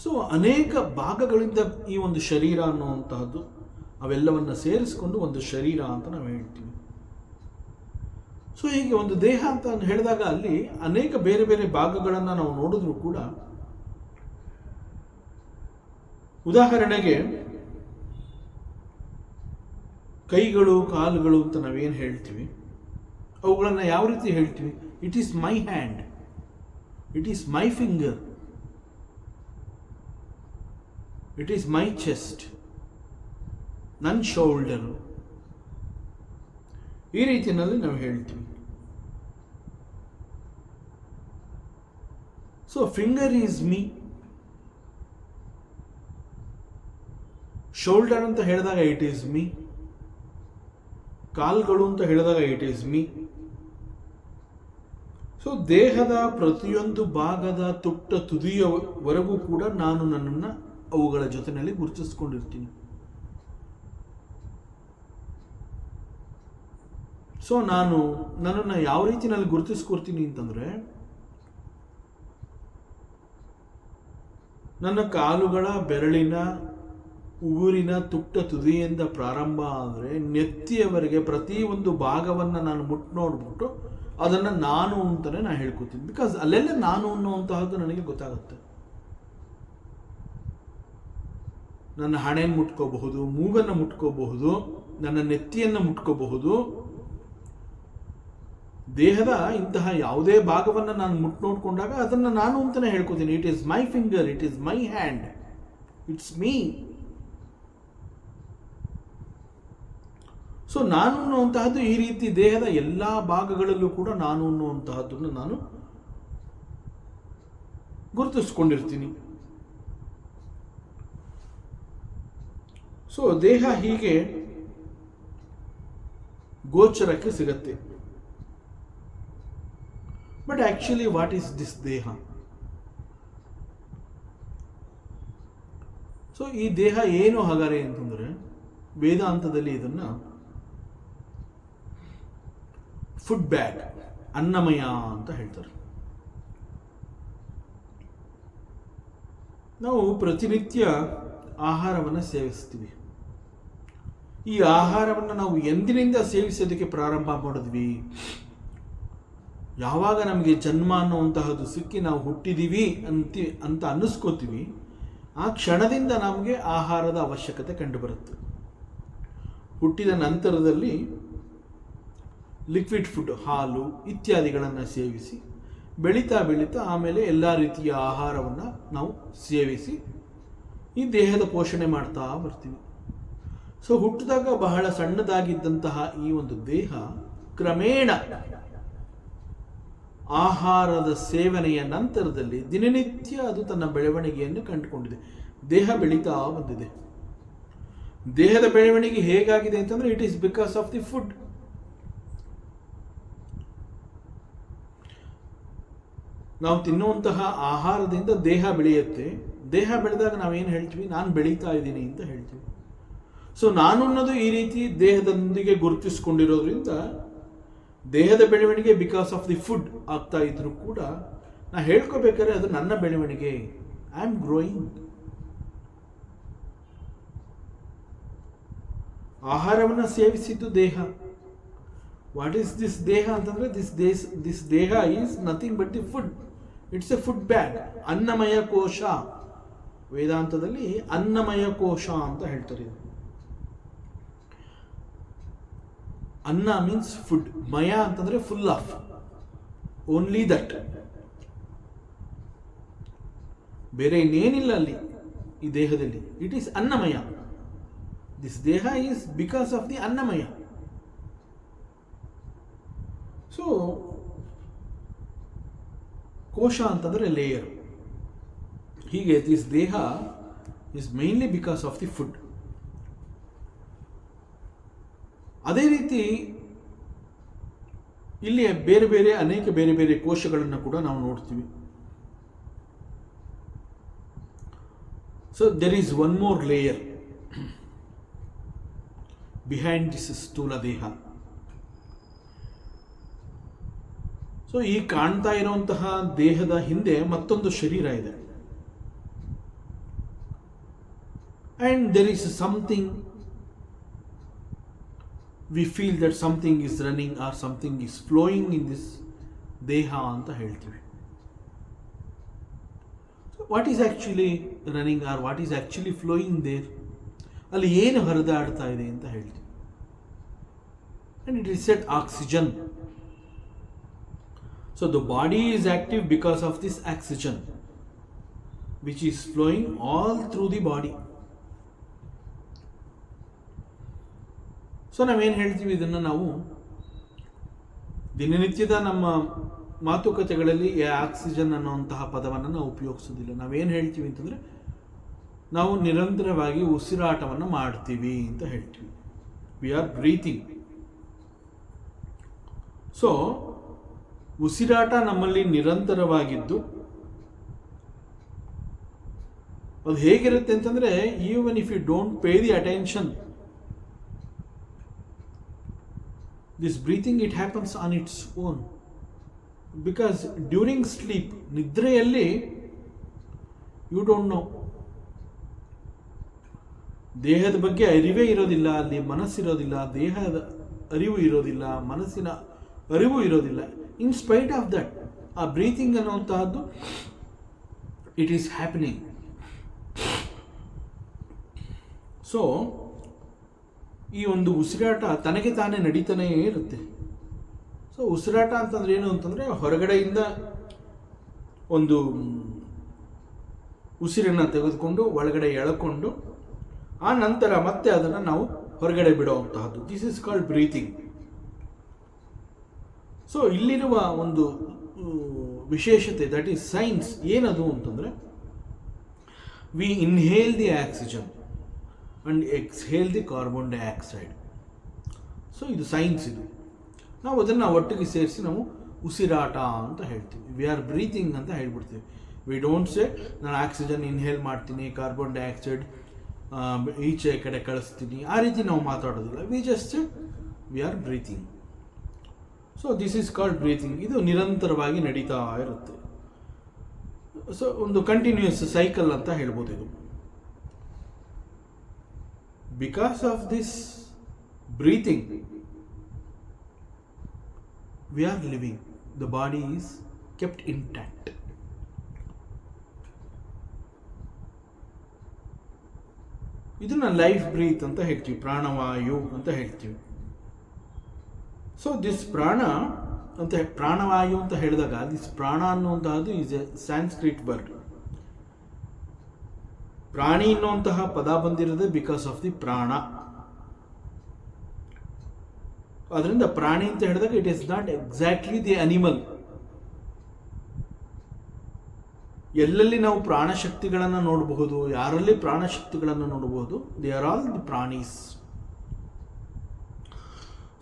ಸೊ ಅನೇಕ ಭಾಗಗಳಿಂದ ಈ ಒಂದು ಶರೀರ ಅನ್ನುವಂತಹದ್ದು, ಅವೆಲ್ಲವನ್ನು ಸೇರಿಸಿಕೊಂಡು ಒಂದು ಶರೀರ ಅಂತ ನಾವು ಹೇಳ್ತೀವಿ. ಸೊ ಹೀಗೆ ಒಂದು ದೇಹ ಅಂತ ಹೇಳಿದಾಗ ಅಲ್ಲಿ ಅನೇಕ ಬೇರೆ ಬೇರೆ ಭಾಗಗಳನ್ನು ನಾವು ನೋಡಿದ್ರೂ ಕೂಡ, ಉದಾಹರಣೆಗೆ ಕೈಗಳು, ಕಾಲುಗಳು ಅಂತ ನಾವೇನು ಹೇಳ್ತೀವಿ, ಅವುಗಳನ್ನು ಯಾವ ರೀತಿ ಹೇಳ್ತೀವಿ? It is my hand, it is my finger, it is my chest, ನನ್ನ ಶೋಲ್ಡರು, ಈ ರೀತಿಯಲ್ಲಿ ನಾವು ಹೇಳ್ತೀವಿ. So finger is me, shoulder ಅಂತ ಹೇಳಿದಾಗ ಇಟ್ ಈಸ್ ಮೀ, ಕಾಲ್ಗಳು ಅಂತ ಹೇಳಿದಾಗ ಇಟ್ ಈಸ್ ಮೀ. ಸೊ ದೇಹದ ಪ್ರತಿಯೊಂದು ಭಾಗದ ತುಟ್ಟ ತುದಿಯವರೆಗೂ ಕೂಡ ನಾನು ನನ್ನನ್ನು ಅವುಗಳ ಜೊತೆಯಲ್ಲಿ ಗುರುತಿಸ್ಕೊಂಡಿರ್ತೀನಿ. ಸೊ ನಾನು ನನ್ನನ್ನು ಯಾವ ರೀತಿಯಲ್ಲಿ ಗುರುತಿಸ್ಕೊಡ್ತೀನಿ ಅಂತಂದರೆ, ನನ್ನ ಕಾಲುಗಳ ಬೆರಳಿನ ಉಗುರಿನ ತುಟ್ಟ ತುದಿಯಿಂದ ಪ್ರಾರಂಭ ಆದರೆ ನೆತ್ತಿಯವರೆಗೆ ಪ್ರತಿಯೊಂದು ಭಾಗವನ್ನು ನಾನು ನೋಡ್ಬಿಟ್ಟು ಅದನ್ನು ನಾನು ಅಂತಲೇ ನಾನು ಹೇಳ್ಕೊತೀನಿ. ಬಿಕಾಸ್ ಅಲ್ಲೆಲ್ಲ ನಾನು ಅನ್ನುವಂತಹದ್ದು ನನಗೆ ಗೊತ್ತಾಗುತ್ತೆ. ನನ್ನ ಹಣೆಯನ್ನು ಮುಟ್ಕೋಬಹುದು, ಮೂಗನ್ನು ಮುಟ್ಕೋಬಹುದು, ನನ್ನ ನೆತ್ತಿಯನ್ನು ಮುಟ್ಕೋಬಹುದು, ದೇಹದ ಇಂತಹ ಯಾವುದೇ ಭಾಗವನ್ನು ನಾನು ಮುಟ್ಟು ನೋಡಿಕೊಂಡಾಗ ಅದನ್ನು ನಾನು ಅಂತಲೇ ಹೇಳ್ಕೊತೀನಿ. It is my finger, it is my hand, it's me. So ನಾನು ಅನ್ನುವಂತಹದ್ದು ಈ ರೀತಿ ದೇಹದ ಎಲ್ಲ ಭಾಗಗಳಲ್ಲೂ ಕೂಡ ನಾನು ಅನ್ನುವಂತಹದ್ದನ್ನು ನಾನು ಗುರುತಿಸ್ಕೊಂಡಿರ್ತೀನಿ. ಸೊ ದೇಹ ಹೀಗೆ ಗೋಚರಕ್ಕೆ ಸಿಗತ್ತೆ. But actually what is this ದೇಹ? ಸೊ ಈ ದೇಹ ಏನು ಹಾಗಾರೆ ಅಂತಂದ್ರೆ, ವೇದಾಂತದಲ್ಲಿ ಇದನ್ನ ಫುಡ್ ಬ್ಯಾಗ್, ಅನ್ನಮಯ ಅಂತ ಹೇಳ್ತಾರೆ. ನಾವು ಪ್ರತಿನಿತ್ಯ ಆಹಾರವನ್ನು ಸೇವಿಸ್ತೀವಿ. ಈ ಆಹಾರವನ್ನು ನಾವು ಎಂದಿನಿಂದ ಸೇವಿಸೋದಕ್ಕೆ ಪ್ರಾರಂಭ ಮಾಡಿದ್ವಿ? ಯಾವಾಗ ನಮಗೆ ಜನ್ಮ ಅನ್ನುವಂತಹದ್ದು ಸಿಕ್ಕಿ ನಾವು ಹುಟ್ಟಿದೀವಿ ಅಂತ ಅನ್ನಿಸ್ಕೋತೀವಿ, ಆ ಕ್ಷಣದಿಂದ ನಮಗೆ ಆಹಾರದ ಅವಶ್ಯಕತೆ ಕಂಡುಬರುತ್ತೆ. ಹುಟ್ಟಿದ ನಂತರದಲ್ಲಿ ಲಿಕ್ವಿಡ್ ಫುಡ್, ಹಾಲು ಇತ್ಯಾದಿಗಳನ್ನು ಸೇವಿಸಿ ಬೆಳೀತಾ ಬೆಳೀತಾ ಆಮೇಲೆ ಎಲ್ಲ ರೀತಿಯ ಆಹಾರವನ್ನು ನಾವು ಸೇವಿಸಿ ಈ ದೇಹದ ಪೋಷಣೆ ಮಾಡ್ತಾ ಬರ್ತೀವಿ. ಸೊ ಹುಟ್ಟಿದಾಗ ಬಹಳ ಸಣ್ಣದಾಗಿದ್ದಂತಹ ಈ ಒಂದು ದೇಹ ಕ್ರಮೇಣ ಆಹಾರದ ಸೇವನೆಯ ನಂತರದಲ್ಲಿ ದಿನನಿತ್ಯ ಅದು ತನ್ನ ಬೆಳವಣಿಗೆಯನ್ನು ಕಂಡುಕೊಂಡಿದೆ. ದೇಹ ಬೆಳೀತಾ ಬಂದಿದೆ. ದೇಹದ ಬೆಳವಣಿಗೆ ಹೇಗಾಗಿದೆ ಅಂತಂದ್ರೆ, it is because of the food. ನಾವು ತಿನ್ನುವಂತಹ ಆಹಾರದಿಂದ ದೇಹ ಬೆಳೆಯುತ್ತೆ. ದೇಹ ಬೆಳೆದಾಗ ನಾವೇನು ಹೇಳ್ತೀವಿ? ನಾನು ಬೆಳೀತಾ ಇದ್ದೀನಿ ಅಂತ ಹೇಳ್ತೀವಿ. ಸೊ ನಾನು ಅನ್ನೋದು ಈ ರೀತಿ ದೇಹದೊಂದಿಗೆ ಗುರುತಿಸ್ಕೊಂಡಿರೋದ್ರಿಂದ ದೇಹದ ಬೆಳವಣಿಗೆ ಬಿಕಾಸ್ ಆಫ್ ದಿ ಫುಡ್ ಆಗ್ತಾ ಇದ್ರು ಕೂಡ ನಾ ಹೇಳ್ಕೋಬೇಕಾದ್ರೆ ಅದು ನನ್ನ ಬೆಳವಣಿಗೆ. I am growing. ಆಹಾರವನ್ನು ಸೇವಿಸಿದ್ದು ದೇಹ. ವಾಟ್ ಈಸ್ ದಿಸ್ ದೇಹ ಅಂತಂದ್ರೆ, this deha is nothing but the food. It's a food bag. ಅನ್ನಮಯ ಕೋಶ, ವೇದಾಂತದಲ್ಲಿ ಅನ್ನಮಯ ಕೋಶ ಅಂತ ಹೇಳ್ತಾರೆ. ಅನ್ನ ಮೀನ್ಸ್ ಫುಡ್, ಮಯ ಅಂತಂದ್ರೆ ಫುಲ್ ಆಫ್, ಓನ್ಲಿ ದಟ್. ಬೇರೆ ಇನ್ನೇನಿಲ್ಲ ಅಲ್ಲಿ ಈ ದೇಹದಲ್ಲಿ. It is annamaya. This deha is because of the annamaya. So ಕೋಶ ಅಂತಂದ್ರೆ ಲೇಯರ್. ಹೀಗೆ this deha is mainly because of the food. ಅದೇ ರೀತಿ ಇಲ್ಲಿ ಅನೇಕ ಬೇರೆ ಬೇರೆ ಕೋಶಗಳನ್ನು ಕೂಡ ನಾವು ನೋಡ್ತೀವಿ. So there is one more layer behind this ಸ್ಥೂಲ ದೇಹ. ಸೊ ಈ ಕಾಣ್ತಾ ಇರುವಂತಹ ದೇಹದ ಹಿಂದೆ ಮತ್ತೊಂದು ಶರೀರ ಇದೆ. And there is something, we feel that something is running or something is flowing in this deha ಅಂತ ಹೇಳ್ತೀವಿ. So what is actually running or what is actually flowing there? ಅಲ್ಲಿ ಏನು ಹರಿದಾಡ್ತಾ ಇದೆ ಅಂತ ಹೇಳ್ತೀವಿ. And it is said oxygen. So the body is active because of this oxygen which is flowing all through the body. So ನಾವೇನು ಹೇಳ್ತೀವಿ, ಇದನ್ನು ನಾವು ದಿನನಿತ್ಯದ ನಮ್ಮ ಮಾತುಕತೆಗಳಲ್ಲಿ ಆಕ್ಸಿಜನ್ ಅನ್ನುವಂತಹ ಪದವನ್ನು ನಾವು ಉಪಯೋಗಿಸೋದಿಲ್ಲ. ನಾವೇನು ಹೇಳ್ತೀವಿ ಅಂತಂದರೆ, ನಾವು ನಿರಂತರವಾಗಿ ಉಸಿರಾಟವನ್ನು ಮಾಡ್ತೀವಿ ಅಂತ ಹೇಳ್ತೀವಿ. V are breathing. ಸೊ ಉಸಿರಾಟ ನಮ್ಮಲ್ಲಿ ನಿರಂತರವಾಗಿದ್ದು ಅದು ಹೇಗಿರುತ್ತೆ ಅಂತಂದರೆ, even if you don't pay the attention, this breathing, it happens on its own. Because during sleep, ನಿದ್ರೆಯಲ್ಲಿ you don't know, ದೇಹದ ಬಗ್ಗೆ ಅರಿವೇ ಇರೋದಿಲ್ಲ, ಅಲ್ಲಿ ಮನಸ್ಸಿರೋದಿಲ್ಲ, ದೇಹದ ಅರಿವು ಇರೋದಿಲ್ಲ, ಮನಸ್ಸಿನ ಅರಿವು ಇರೋದಿಲ್ಲ. ಇನ್ ಸ್ಪೈಟ್ ಆಫ್ ದಟ್, ಆ ಬ್ರೀತಿಂಗ್ ಅನ್ನುವಂತಹದ್ದು ಇಟ್ ಈಸ್ ಹ್ಯಾಪನಿಂಗ್. ಸೊ ಈ ಒಂದು ಉಸಿರಾಟ ತನಗೆ ತಾನೇ ನಡೀತಾನೇ ಇರುತ್ತೆ. ಸೊ ಉಸಿರಾಟ ಅಂತಂದ್ರೆ ಏನು ಅಂತಂದರೆ ಹೊರಗಡೆಯಿಂದ ಒಂದು ಉಸಿರನ್ನು ತೆಗೆದುಕೊಂಡು ಒಳಗಡೆ ಎಳ್ಕೊಂಡು ಆ ನಂತರ ಮತ್ತೆ ಅದನ್ನು ನಾವು ಹೊರಗಡೆ ಬಿಡುವಂತಹದ್ದು. This is called breathing. So ಇಲ್ಲಿರುವ ಒಂದು ವಿಶೇಷತೆ, ದಟ್ ಈಸ್ ಸೈನ್ಸ್, ಏನದು ಅಂತಂದರೆ we inhale the oxygen and exhale the carbon dioxide. So ಇದು ಸೈನ್ಸ್. ಇದು ನಾವು ಅದನ್ನು ಒಟ್ಟಿಗೆ ಸೇರಿಸಿ ನಾವು ಉಸಿರಾಟ ಅಂತ ಹೇಳ್ತೀವಿ. ವಿ ಆರ್ ಬ್ರೀತಿಂಗ್ ಅಂತ ಹೇಳ್ಬಿಡ್ತೀವಿ. ವಿ ಡೋಂಟ್ ಸೇ ನಾನು ಆಕ್ಸಿಜನ್ ಇನ್ಹೇಲ್ ಮಾಡ್ತೀನಿ, ಕಾರ್ಬನ್ ಡೈಆಕ್ಸೈಡ್ ಈಚೆ ಕಡೆ ಕಳಿಸ್ತೀನಿ, ಆ ರೀತಿ ನಾವು ಮಾತಾಡೋದಿಲ್ಲ. We just we are breathing. So this is called breathing. ಇದು ನಿರಂತರವಾಗಿ ನಡೀತಾ ಇರುತ್ತೆ. ಸೊ ಒಂದು ಕಂಟಿನ್ಯೂಯಸ್ ಸೈಕಲ್ ಅಂತ ಹೇಳ್ಬೋದು ಇದು. Because of this breathing we are living. The body is kept intact. ಇದನ್ನ ಲೈಫ್ ಬ್ರೀತ್ ಅಂತ ಹೇಳ್ತೀವಿ, ಪ್ರಾಣವಾಯು ಅಂತ ಹೇಳ್ತೀವಿ. ಸೊ ದಿಸ್ ಪ್ರಾಣವಾಯು ಅಂತ ಹೇಳಿದಾಗ ದಿಸ್ ಪ್ರಾಣ ಅನ್ನುವಂತಹದ್ದು ಈಸ್ ಎ ಸ್ಯಾನ್ಸ್ಕ್ರಿಟ್ ವರ್ಡ್. ಪ್ರಾಣಿ ಅನ್ನುವಂತಹ ಪದ ಬಂದಿರೋದೇ ಬಿಕಾಸ್ ಆಫ್ ದಿ ಪ್ರಾಣ. ಅದರಿಂದ ಪ್ರಾಣಿ ಅಂತ ಹೇಳಿದಾಗ it is not exactly the animal. ಎಲ್ಲೆಲ್ಲಿ ನಾವು ಪ್ರಾಣಶಕ್ತಿಗಳನ್ನು ನೋಡಬಹುದು, ಯಾರಲ್ಲಿ ಪ್ರಾಣಶಕ್ತಿಗಳನ್ನು ನೋಡಬಹುದು, they are all the pranis.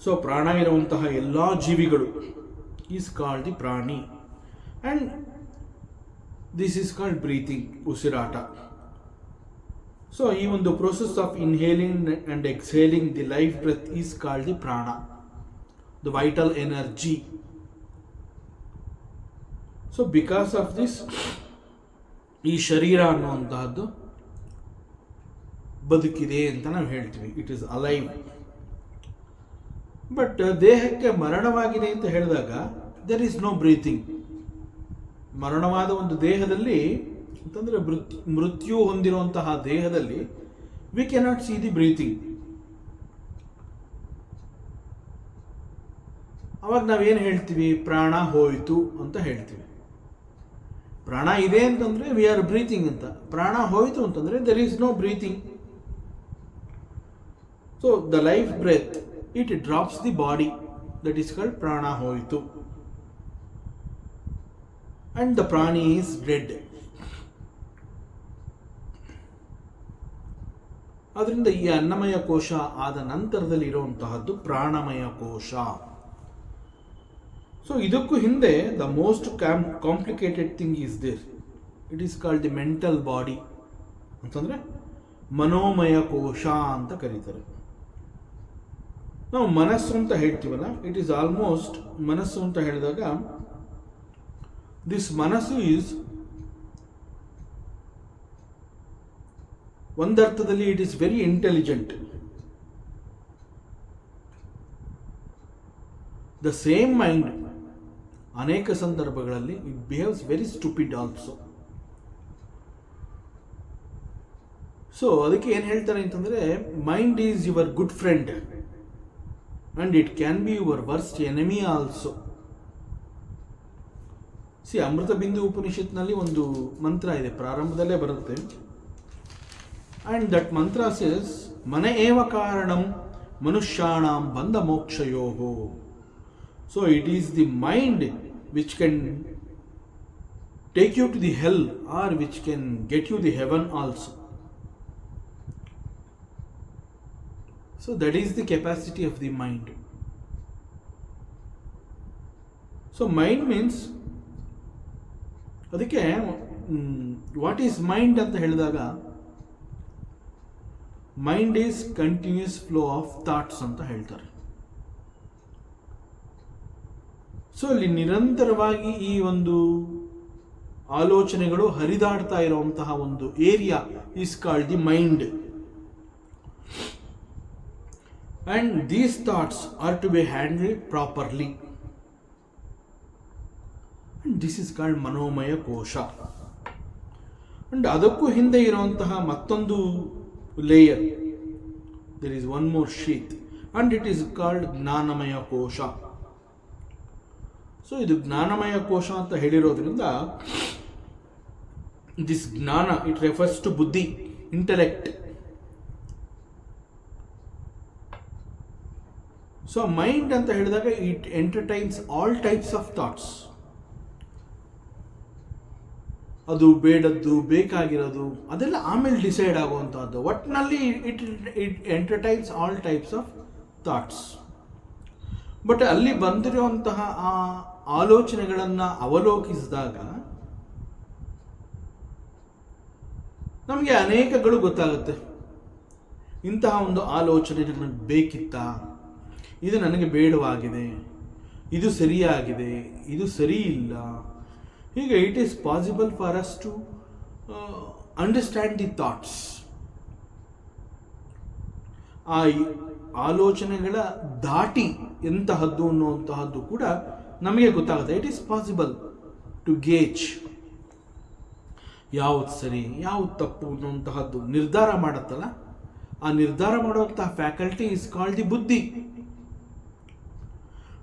So ಪ್ರಾಣ ಇರುವಂತಹ ಎಲ್ಲ ಜೀವಿಗಳು is called the prani. And this is called breathing, ಉಸಿರಾಟ. ಸೊ ಈ ಒಂದು process of inhaling and exhaling the life breath is called the prana, the vital energy. So because of this, ಈ ಶರೀರ ಅನ್ನುವಂತಹದ್ದು ಬದುಕಿದೆ ಅಂತ ನಾವು ಹೇಳ್ತೀವಿ. It is alive. ಬಟ್ ದೇಹಕ್ಕೆ ಮರಣವಾಗಿದೆ ಅಂತ ಹೇಳಿದಾಗ ದೆರ್ ಈಸ್ ನೋ ಬ್ರೀತಿಂಗ್. ಮರಣವಾದ ಒಂದು ದೇಹದಲ್ಲಿ ಅಂತಂದರೆ ಮೃತ್ಯು ಹೊಂದಿರುವಂತಹ ದೇಹದಲ್ಲಿ we cannot see the breathing. ಅವಾಗ ನಾವೇನು ಹೇಳ್ತೀವಿ? ಪ್ರಾಣ ಹೋಯಿತು ಅಂತ ಹೇಳ್ತೀವಿ. ಪ್ರಾಣ ಇದೆ ಅಂತಂದರೆ ವಿ ಆರ್ ಬ್ರೀತಿಂಗ್ ಅಂತ. ಪ್ರಾಣ ಹೋಯಿತು ಅಂತಂದರೆ there is no breathing. So the life breath it drops the body, that is called ಪ್ರಾಣ ಹೋಯಿತು. And the prani is dead. ಅದರಿಂದ ಈ ಅನ್ನಮಯ ಕೋಶ ಆದ ನಂತರದಲ್ಲಿ ಇರುವಂತಹದ್ದು ಪ್ರಾಣಮಯ ಕೋಶ. ಸೊ ಇದಕ್ಕೂ ಹಿಂದೆ the most complicated thing is there. It is called the mental body ಅಂತಂದರೆ ಮನೋಮಯ ಕೋಶ ಅಂತ ಕರೀತಾರೆ. ನಾವು ಮನಸ್ಸು ಅಂತ ಹೇಳ್ತೀವಲ್ಲ, ಇಟ್ ಈಸ್ ಆಲ್ಮೋಸ್ಟ್ ಮನಸ್ಸು ಅಂತ ಹೇಳಿದಾಗ ದಿಸ್ ಮನಸ್ಸು ಈಸ್ ಒಂದರ್ಥದಲ್ಲಿ it is very intelligent. The same mind ಅನೇಕ ಸಂದರ್ಭಗಳಲ್ಲಿ it behaves very stupid also. So ಅದಕ್ಕೆ ಏನು ಹೇಳ್ತಾರೆ ಅಂತಂದರೆ, mind is your good friend and it can be your worst enemy also. ಅಮೃತ ಬಿಂದು ಉಪನಿಷತ್ನಲ್ಲಿ ಒಂದು ಮಂತ್ರ ಇದೆ, ಪ್ರಾರಂಭದಲ್ಲೇ ಬರುತ್ತೆ. ಆ್ಯಂಡ್ ದಟ್ ಮಂತ್ರ ಸೇಸ್ ಮನ ಏವ ಕಾರಣಂ ಮನುಷ್ಯಾಣಾಂ ಬಂಧ ಮೋಕ್ಷಯೋಹೋ. So it is the mind which can take you to the hell or which can get you the heaven also. So that is the capacity of the mind. So mind means, ಅದಕ್ಕೆ what is mind ಅಂತ ಹೇಳಿದಾಗ mind is continuous flow of thoughts ಅಂತ ಹೇಳ್ತಾರೆ. So ಇಲ್ಲಿ ನಿರಂತರವಾಗಿ ಈ ಒಂದು ಆಲೋಚನೆಗಳು ಹರಿದಾಡ್ತಾ ಇರುವಂತಹ ಒಂದು area is called the mind. And these thoughts are to be handled properly. And this is called manomaya kosha. And ಅದಕ್ಕೂ ಹಿಂದೆ ಇರುವಂತಹ ಮತ್ತೊಂದು layer, there is one more sheath, and it is called jnanamaya kosha. So ಇದು ಜ್ಞಾನಮಯ ಕೋಶ ಅಂತ ಹೇಳಿರೋದ್ರಿಂದ this jnana it refers to buddhi, intellect. So mind ಅಂತ ಹೇಳಿದಾಗ it entertains all types of thoughts. ಅದು ಬೇಡದ್ದು, ಬೇಕಾಗಿರೋದು ಅದೆಲ್ಲ ಆಮೇಲೆ ಡಿಸೈಡ್ ಆಗುವಂಥದ್ದು. ಒಟ್ಟಿನಲ್ಲಿ it entertains all types of thoughts. But ಅಲ್ಲಿ ಬಂದಿರುವಂತಹ ಆ ಆಲೋಚನೆಗಳನ್ನು ಅವಲೋಕಿಸಿದಾಗ ನಮಗೆ ಅನೇಕಗಳು ಗೊತ್ತಾಗುತ್ತೆ. ಇಂತಹ ಒಂದು ಆಲೋಚನೆ ನನಗೆ ಬೇಕಿತ್ತಾ, ಇದು ನನಗೆ ಬೇಡವಾಗಿದೆ, ಇದು ಸರಿಯಾಗಿದೆ, ಇದು ಸರಿ ಇಲ್ಲ. ಹೀಗೆ it is possible for us to understand the thoughts. ಆ ಆಲೋಚನೆಗಳ ದಾಟಿ ಎಂತಹದ್ದು ಅನ್ನುವಂತಹದ್ದು ಕೂಡ ನಮಗೆ ಗೊತ್ತಾಗುತ್ತೆ. It is possible to gauge ಯಾವುದು ಸರಿ ಯಾವುದು ತಪ್ಪು ಅನ್ನುವಂತಹದ್ದು ನಿರ್ಧಾರ ಮಾಡುತ್ತಲ್ಲ, ಆ ನಿರ್ಧಾರ ಮಾಡುವಂತಹ faculty is called the buddhi.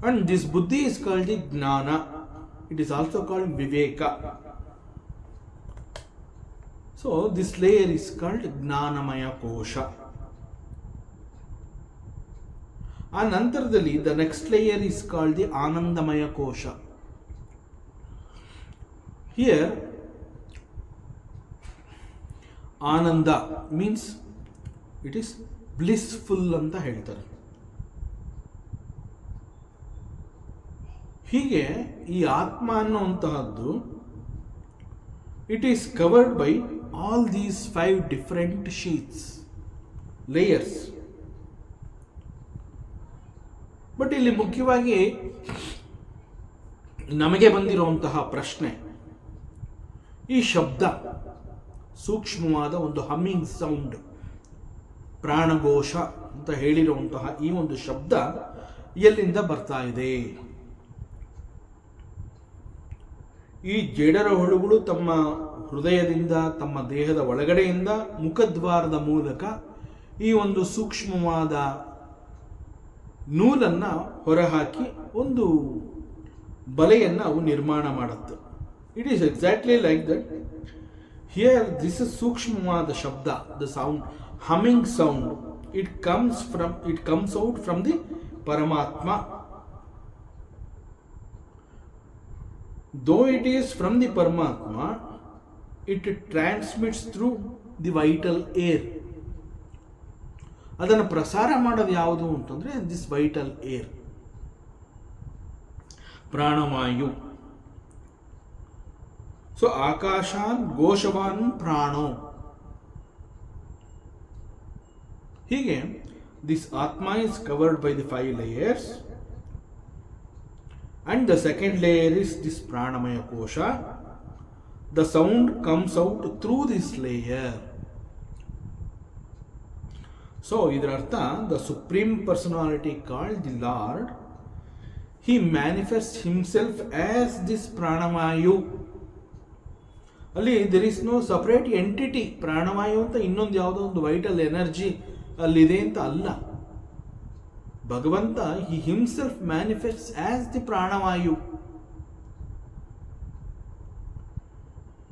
And this buddhi is called the jnana. It is also called viveka. So this layer is called jnanamaya kosha. ಆ ನಂತರದಲ್ಲಿ the next layer is called the anandamaya kosha. Here ananda means it is blissful ಅಂತ ಹೇಳ್ತಾರೆ. ಹೀಗೆ ಈ ಆತ್ಮ ಅನ್ನುವಂತಹದ್ದು it is covered by all these 5 different sheaths, layers. But ಇಲ್ಲಿ ಮುಖ್ಯವಾಗಿ ನಮಗೆ ಬಂದಿರುವಂತಹ ಪ್ರಶ್ನೆ, ಈ ಶಬ್ದ ಸೂಕ್ಷ್ಮವಾದ ಒಂದು ಹಮ್ಮಿಂಗ್ ಸೌಂಡ್, ಪ್ರಾಣಘೋಷ ಅಂತ ಹೇಳಿರುವಂತಹ ಈ ಒಂದು ಶಬ್ದ ಎಲ್ಲಿಂದ ಬರ್ತಾ ಇದೆ? ಈ ಜೇಡರ ಹುಳುಗಳು ತಮ್ಮ ಹೃದಯದಿಂದ, ತಮ್ಮ ದೇಹದ ಒಳಗಡೆಯಿಂದ, ಮುಖದ್ವಾರದ ಮೂಲಕ ಈ ಒಂದು ಸೂಕ್ಷ್ಮವಾದ ನೂಲನ್ನು ಹೊರಹಾಕಿ ಒಂದು ಬಲೆಯನ್ನು ಅವು ನಿರ್ಮಾಣ ಮಾಡುತ್ತೆ. It is exactly like that. Here this is ಸೂಕ್ಷ್ಮವಾದ ಶಬ್ದ, the sound, humming sound. It comes out from the ಪರಮಾತ್ಮ. Though it is from the Paramatma, it transmits through the vital air. ಅದನ್ನು ಪ್ರಸಾರ ಮಾಡೋದು ಯಾವುದು ಅಂತಂದ್ರೆ this vital air, Pranavayu. So ಆಕಾಶಾನ್ ಘೋಷವಾನ್ ಪ್ರಾಣೋ. ಹೀಗೆ this ಆತ್ಮ is covered by the 5 layers. And the second layer is this pranamaya kosha. The sound comes out through this layer. So idar artha, the supreme personality called the Lord, he manifests himself as this pranamayu. ಅಲ್ಲಿ there is no separate entity. Pranavayu ಅಂತ ಇನ್ನೊಂದು ಯಾವುದೋ ಒಂದು vital energy ಅಲ್ಲಿದೆ ಅಂತ ಅಲ್ಲ. ಭಗವಂತ he himself manifests as the Pranavayu.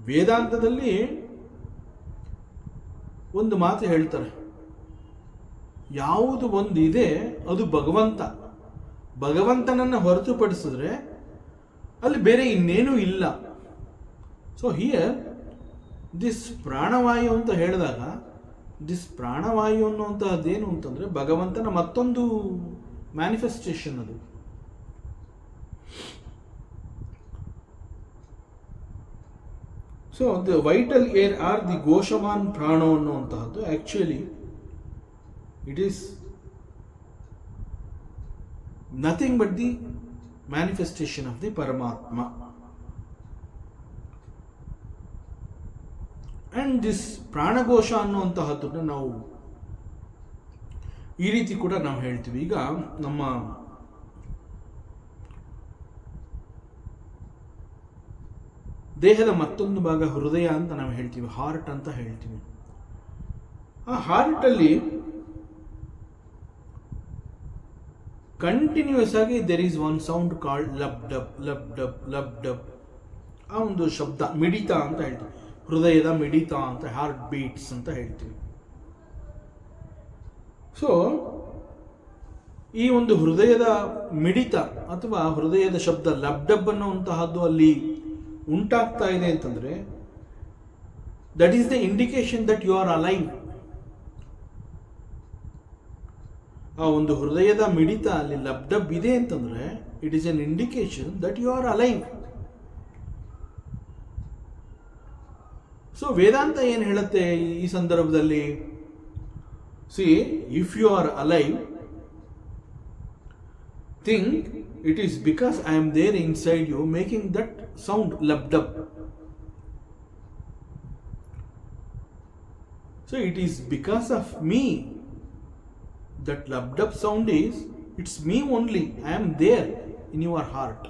ವೇದಾಂತದಲ್ಲಿ ಒಂದು ಮಾತು ಹೇಳ್ತಾರೆ, ಯಾವುದು ಒಂದು ಇದೆ ಅದು ಭಗವಂತ. ಭಗವಂತನನ್ನು ಹೊರತುಪಡಿಸಿದ್ರೆ ಅಲ್ಲಿ ಬೇರೆ ಇನ್ನೇನೂ ಇಲ್ಲ. ಸೊ ಹಿಯರ್ ದಿಸ್ ಪ್ರಾಣವಾಯು ಅಂತ ಹೇಳಿದಾಗ, ದಿಸ್ ಪ್ರಾಣವಾಯು ಅನ್ನುವಂತಹದ್ದೇನು ಅಂತಂದ್ರೆ ಭಗವಂತನ ಮತ್ತೊಂದು ಮ್ಯಾನಿಫೆಸ್ಟೇಷನ್ ಅದು. So the vital air are the ghoshavan prana ಅನ್ನುವಂತಹದ್ದು actually it is nothing but the manifestation of the Paramatma. And this pranaghosha ಅನ್ನುವಂತಹದ್ದನ್ನು ನಾವು ಈ ರೀತಿ ಕೂಡ ನಾವು ಹೇಳ್ತೀವಿ. ಈಗ ನಮ್ಮ ದೇಹದ ಮತ್ತೊಂದು ಭಾಗ ಹೃದಯ ಅಂತ ನಾವು ಹೇಳ್ತೀವಿ, ಹಾರ್ಟ್ ಅಂತ ಹೇಳ್ತೀವಿ. ಆ ಹಾರ್ಟಲ್ಲಿ ಕಂಟಿನ್ಯೂಸ್ ಆಗಿ there is one sound called lub dub lub dub lub dub. ಆ ಒಂದು ಶಬ್ದ ಮಿಡಿತ ಅಂತ ಹೇಳ್ತೀವಿ, ಹೃದಯದ ಮಿಡಿತ ಅಂತ, ಹಾರ್ಟ್ ಬೀಟ್ಸ್ ಅಂತ ಹೇಳ್ತೀವಿ. ಸೊ ಈ ಒಂದು ಹೃದಯದ ಮಿಡಿತ ಅಥವಾ ಹೃದಯದ ಶಬ್ದ ಲಬ್ ಡಬ್ ಅನ್ನುವಂತಹದ್ದು ಅಲ್ಲಿ ಉಂಟಾಗ್ತಾ ಇದೆ ಅಂತಂದ್ರೆ that is the indication that you are alive. ಆ ಒಂದು ಹೃದಯದ ಮಿಡಿತ ಅಲ್ಲಿ ಲಬ್ ಡಬ್ ಇದೆ ಅಂತಂದ್ರೆ it is an indication that you are alive. So ವೇದಾಂತ ಏನು ಹೇಳುತ್ತೆ ಈ ಸಂದರ್ಭದಲ್ಲಿ? See, if you are alive, think it is because I am there inside you making that sound lub dub. So it is because of me that lub dub sound is, it's me only. I am there in your heart.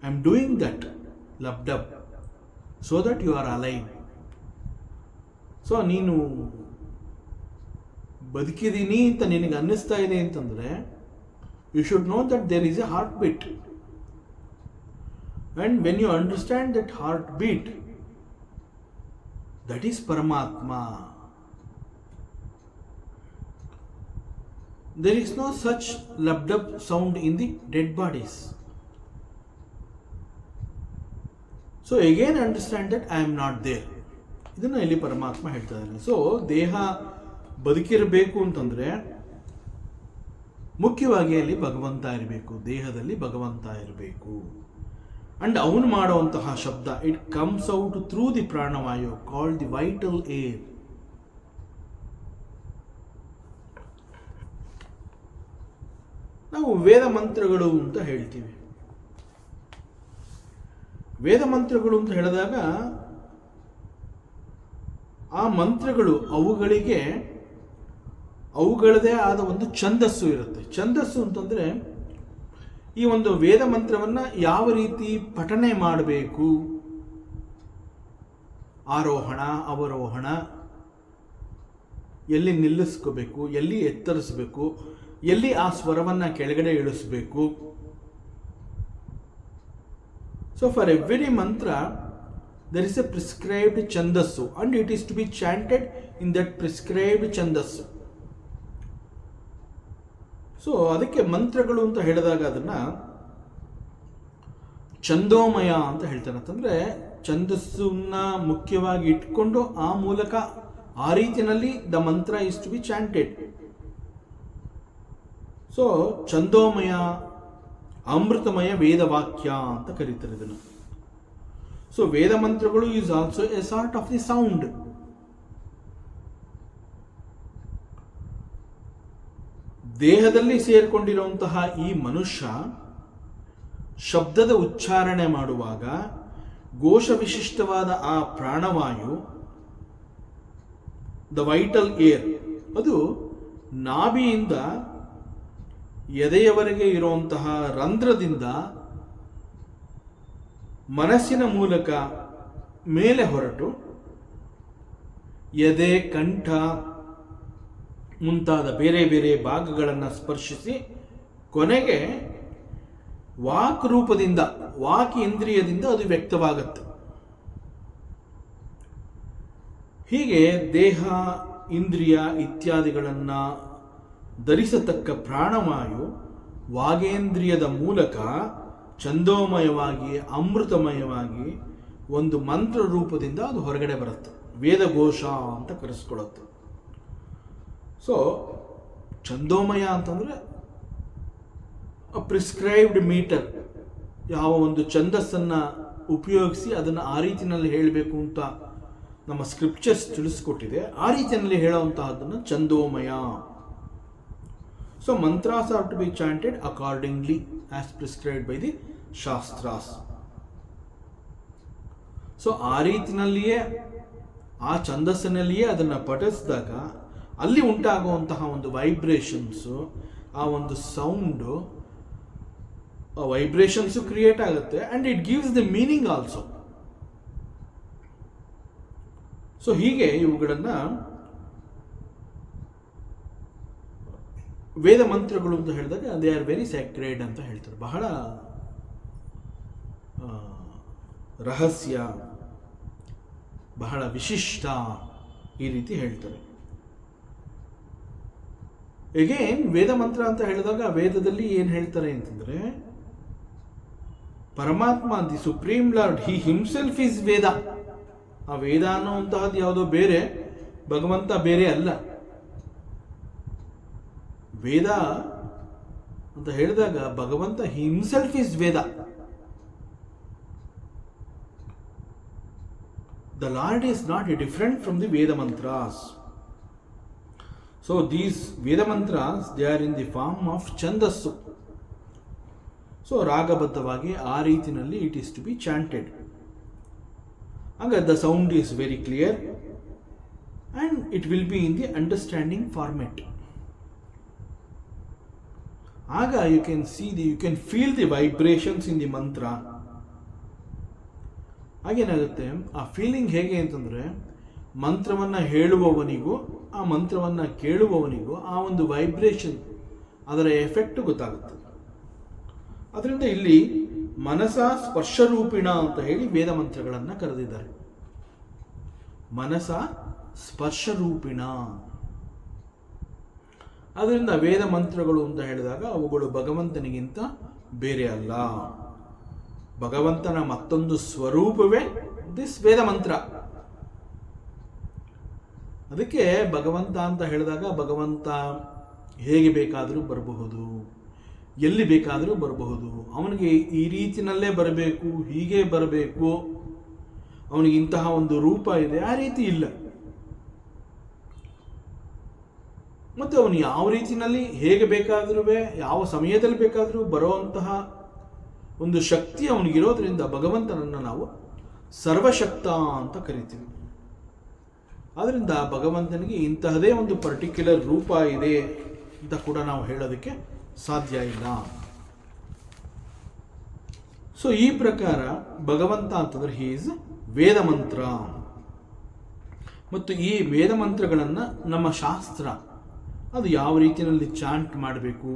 I am doing that lub dub so that you are alive. So ನೀನು ಬದುಕಿದೀನಿ ಅಂತ ನಿನಗೆ ಅನ್ನಿಸ್ತಾ ಇದೆ ಅಂತಂದ್ರೆ you should know that there is a heartbeat. And when you understand that heartbeat, that is Paramatma. There is no such lub-dub sound in the dead bodies. So again understand that I am not there. ಇದನ್ನು ಇಲ್ಲಿ ಪರಮಾತ್ಮ ಹೇಳ್ತಾ ಇದ್ದಾನೆ. So ದೇಹ ಬದುಕಿರಬೇಕು ಅಂತಂದ್ರೆ ಮುಖ್ಯವಾಗಿ ಅಲ್ಲಿ ಭಗವಂತ ಇರಬೇಕು, ದೇಹದಲ್ಲಿ ಭಗವಂತ ಇರಬೇಕು. ಅಂಡ್ ಅವನು ಮಾಡುವಂತಹ ಶಬ್ದ it comes out through the pranavayu called the vital air. ನಾವು ವೇದ ಮಂತ್ರಗಳು ಅಂತ ಹೇಳ್ತೀವಿ. ವೇದ ಮಂತ್ರಗಳು ಅಂತ ಹೇಳಿದಾಗ ಆ ಮಂತ್ರಗಳು ಅವುಗಳದೇ ಆದ ಒಂದು ಛಂದಸ್ಸು ಇರುತ್ತೆ. ಛಂದಸ್ಸು ಅಂತಂದರೆ ಈ ಒಂದು ವೇದ ಮಂತ್ರವನ್ನು ಯಾವ ರೀತಿ ಪಠನೆ ಮಾಡಬೇಕು, ಆರೋಹಣ ಅವರೋಹಣ, ಎಲ್ಲಿ ನಿಲ್ಲಿಸ್ಕೋಬೇಕು, ಎಲ್ಲಿ ಎತ್ತರಿಸಬೇಕು, ಎಲ್ಲಿ ಆ ಸ್ವರವನ್ನು ಕೆಳಗಡೆ ಇಳಿಸಬೇಕು. ಸೊ ಫಾರ್ ಎವ್ರಿ ಮಂತ್ರ there is a prescribed ಛಂದಸ್ಸು and it is to be chanted in that prescribed ಛಂದಸ್ಸು. ಸೊ ಅದಕ್ಕೆ ಮಂತ್ರಗಳು ಅಂತ ಹೇಳಿದಾಗ ಅದನ್ನು ಛಂದೋಮಯ ಅಂತ ಹೇಳ್ತಾರೆ. ಅಂತಂದರೆ ಛಂದಸ್ಸನ್ನ ಮುಖ್ಯವಾಗಿ ಇಟ್ಕೊಂಡು ಆ ಮೂಲಕ ಆ ರೀತಿಯಲ್ಲಿ ದ ಮಂತ್ರ ಇಸ್ ಟು ಬಿ ಚಾಂಟೆಡ್. ಸೊ ಛಂದೋಮಯ, ಅಮೃತಮಯ ವೇದವಾಕ್ಯ ಅಂತ ಕರೀತಾರೆ ಇದನ್ನು. ಸೊ ವೇದ ಮಂತ್ರಗಳು is also A sort of the sound. ದೇಹದಲ್ಲಿ ಸೇರಿಕೊಂಡಿರುವಂತಹ ಈ ಮನುಷ್ಯ ಶಬ್ದದ ಉಚ್ಚಾರಣೆ ಮಾಡುವಾಗ ಘೋಷ ವಿಶಿಷ್ಟವಾದ ಆ ಪ್ರಾಣವಾಯು, ದ ವೈಟಲ್ ಏರ್, ಅದು ನಾಭಿಯಿಂದ ಎದೆಯವರೆಗೆ ಇರುವಂತಹ ರಂಧ್ರದಿಂದ ಮನಸ್ಸಿನ ಮೂಲಕ ಮೇಲೆ ಹೊರಟು ಎದೆ, ಕಂಠ ಮುಂತಾದ ಬೇರೆ ಬೇರೆ ಭಾಗಗಳನ್ನು ಸ್ಪರ್ಶಿಸಿ ಕೊನೆಗೆ ವಾಕ್ ರೂಪದಿಂದ, ವಾಕ್ ಇಂದ್ರಿಯದಿಂದ ಅದು ವ್ಯಕ್ತವಾಗುತ್ತೆ. ಹೀಗೆ ದೇಹ, ಇಂದ್ರಿಯ ಇತ್ಯಾದಿಗಳನ್ನು ಧರಿಸತಕ್ಕ ಪ್ರಾಣವಾಯು ವಾಗೇಂದ್ರಿಯದ ಮೂಲಕ ಛಂದೋಮಯವಾಗಿ, ಅಮೃತಮಯವಾಗಿ ಒಂದು ಮಂತ್ರ ರೂಪದಿಂದ ಅದು ಹೊರಗಡೆ ಬರುತ್ತೆ. ವೇದಘೋಷ ಅಂತ ಕರೆಸ್ಕೊಳ್ಳುತ್ತೆ. ಸೊ ಛಂದೋಮಯ ಅಂತಂದರೆ ಪ್ರಿಸ್ಕ್ರೈಬ್ಡ್ ಮೀಟರ್, ಯಾವ ಒಂದು ಛಂದಸ್ಸನ್ನು ಉಪಯೋಗಿಸಿ ಅದನ್ನು ಆ ರೀತಿಯಲ್ಲಿ ಹೇಳಬೇಕು ಅಂತ ನಮ್ಮ ಸ್ಕ್ರಿಪ್ಚರ್ಸ್ ತಿಳಿಸ್ಕೊಟ್ಟಿದೆ. ಆ ರೀತಿಯಲ್ಲಿ ಹೇಳುವಂತಹದ್ದನ್ನು ಛಂದೋಮಯ. So mantras are to be chanted accordingly as prescribed by the shastras. So ಆ ರೀತಿಯಲ್ಲಿಯೇ ಆ ಛಂದಸ್ಸಿನಲ್ಲಿಯೇ ಅದನ್ನು ಪಠಿಸಿದಾಗ ಅಲ್ಲಿ ಉಂಟಾಗುವಂತಹ ಒಂದು ವೈಬ್ರೇಷನ್ಸು, ಆ ಒಂದು ಸೌಂಡು, ಆ ವೈಬ್ರೇಷನ್ಸು ಕ್ರಿಯೇಟ್ ಆಗುತ್ತೆ and it gives the meaning also. So ಹೀಗೆ ಇವುಗಳನ್ನು ವೇದ ಮಂತ್ರಗಳು ಅಂತ ಹೇಳಿದಾಗ ದೇ ಆರ್ ವೆರಿ ಸ್ಯಾಕ್ರೆಡ್ ಅಂತ ಹೇಳ್ತಾರೆ. ಬಹಳ ರಹಸ್ಯ, ಬಹಳ ವಿಶಿಷ್ಟ, ಈ ರೀತಿ ಹೇಳ್ತಾರೆ. ಎಗೇನ್ ವೇದ ಮಂತ್ರ ಅಂತ ಹೇಳಿದಾಗ ವೇದದಲ್ಲಿ ಏನು ಹೇಳ್ತಾರೆ ಅಂತಂದರೆ, Paramatma the supreme lord he himself is Veda. ಆ ವೇದ ಅನ್ನುವಂತಹದ್ದು ಯಾವುದೋ ಬೇರೆ, ಭಗವಂತ ಬೇರೆ ಅಲ್ಲ. ವೇದ ಅಂತ ಹೇಳಿದಾಗ ಭಗವಂತ himself is Veda. The Lord is not different from the Veda mantras. So these Veda mantras, they are in the form of chhandassu. So ರಾಗಬದ್ಧವಾಗಿ ಆ ರೀತಿಯಲ್ಲಿ it is to be chanted. ಆಗ the sound is very clear and it will be in the understanding format. ಆಗ you can feel the vibrations in the mantra. ಹಾಗೇನಾಗುತ್ತೆ, ಆ feeling ಹೇಗೆ ಅಂತಂದರೆ, ಮಂತ್ರವನ್ನು ಹೇಳುವವನಿಗೂ ಆ ಮಂತ್ರವನ್ನು ಕೇಳುವವನಿಗೂ ಆ ಒಂದು ವೈಬ್ರೇಷನ್, ಅದರ ಎಫೆಕ್ಟ್ ಗೊತ್ತಾಗುತ್ತೆ. ಅದರಿಂದ ಇಲ್ಲಿ ಮನಸ ಸ್ಪರ್ಶರೂಪಿಣ ಅಂತ ಹೇಳಿ ವೇದ ಮಂತ್ರಗಳನ್ನು ಕರೆದಿದ್ದಾರೆ. ಮನಸ ಸ್ಪರ್ಶರೂಪಿಣ. ಅದರಿಂದ ವೇದ ಮಂತ್ರಗಳು ಅಂತ ಹೇಳಿದಾಗ ಅವುಗಳು ಭಗವಂತನಿಗಿಂತ ಬೇರೆ ಅಲ್ಲ. ಭಗವಂತನ ಮತ್ತೊಂದು ಸ್ವರೂಪವೇ ದಿಸ್ ವೇದ ಮಂತ್ರ. ಅದಕ್ಕೆ ಭಗವಂತ ಅಂತ ಹೇಳಿದಾಗ ಭಗವಂತ ಹೇಗೆ ಬೇಕಾದರೂ ಬರಬಹುದು, ಎಲ್ಲಿ ಬೇಕಾದರೂ ಬರಬಹುದು. ಅವನಿಗೆ ಈ ರೀತಿಯಲ್ಲೇ ಬರಬೇಕು, ಹೀಗೆ ಬರಬೇಕು, ಅವನಿಗೆ ಇಂತಹ ಒಂದು ರೂಪ ಇದೆ, ಆ ರೀತಿ ಇಲ್ಲ. ಮತ್ತು ಅವನು ಯಾವ ರೀತಿಯಲ್ಲಿ ಹೇಗೆ ಬೇಕಾದರೂ, ಯಾವ ಸಮಯದಲ್ಲಿ ಬೇಕಾದರೂ ಬರುವಂತಹ ಒಂದು ಶಕ್ತಿ ಅವನಿಗಿರೋದ್ರಿಂದ ಭಗವಂತನನ್ನು ನಾವು ಸರ್ವಶಕ್ತ ಅಂತ ಕರಿತೀವಿ. ಆದ್ದರಿಂದ ಭಗವಂತನಿಗೆ ಇಂತಹದೇ ಒಂದು ಪರ್ಟಿಕ್ಯುಲರ್ ರೂಪ ಇದೆ ಅಂತ ಕೂಡ ನಾವು ಹೇಳೋದಕ್ಕೆ ಸಾಧ್ಯ ಇಲ್ಲ. ಸೊ ಈ ಪ್ರಕಾರ ಭಗವಂತ ಅಂತಂದ್ರೆ ಹಿ ಈಸ್ ವೇದ ಮಂತ್ರ. ಮತ್ತು ಈ ವೇದ ಮಂತ್ರಗಳನ್ನು ನಮ್ಮ ಶಾಸ್ತ್ರ ಅದು ಯಾವ ರೀತಿಯಲ್ಲಿ ಚಾಂಟ್ ಮಾಡಬೇಕು,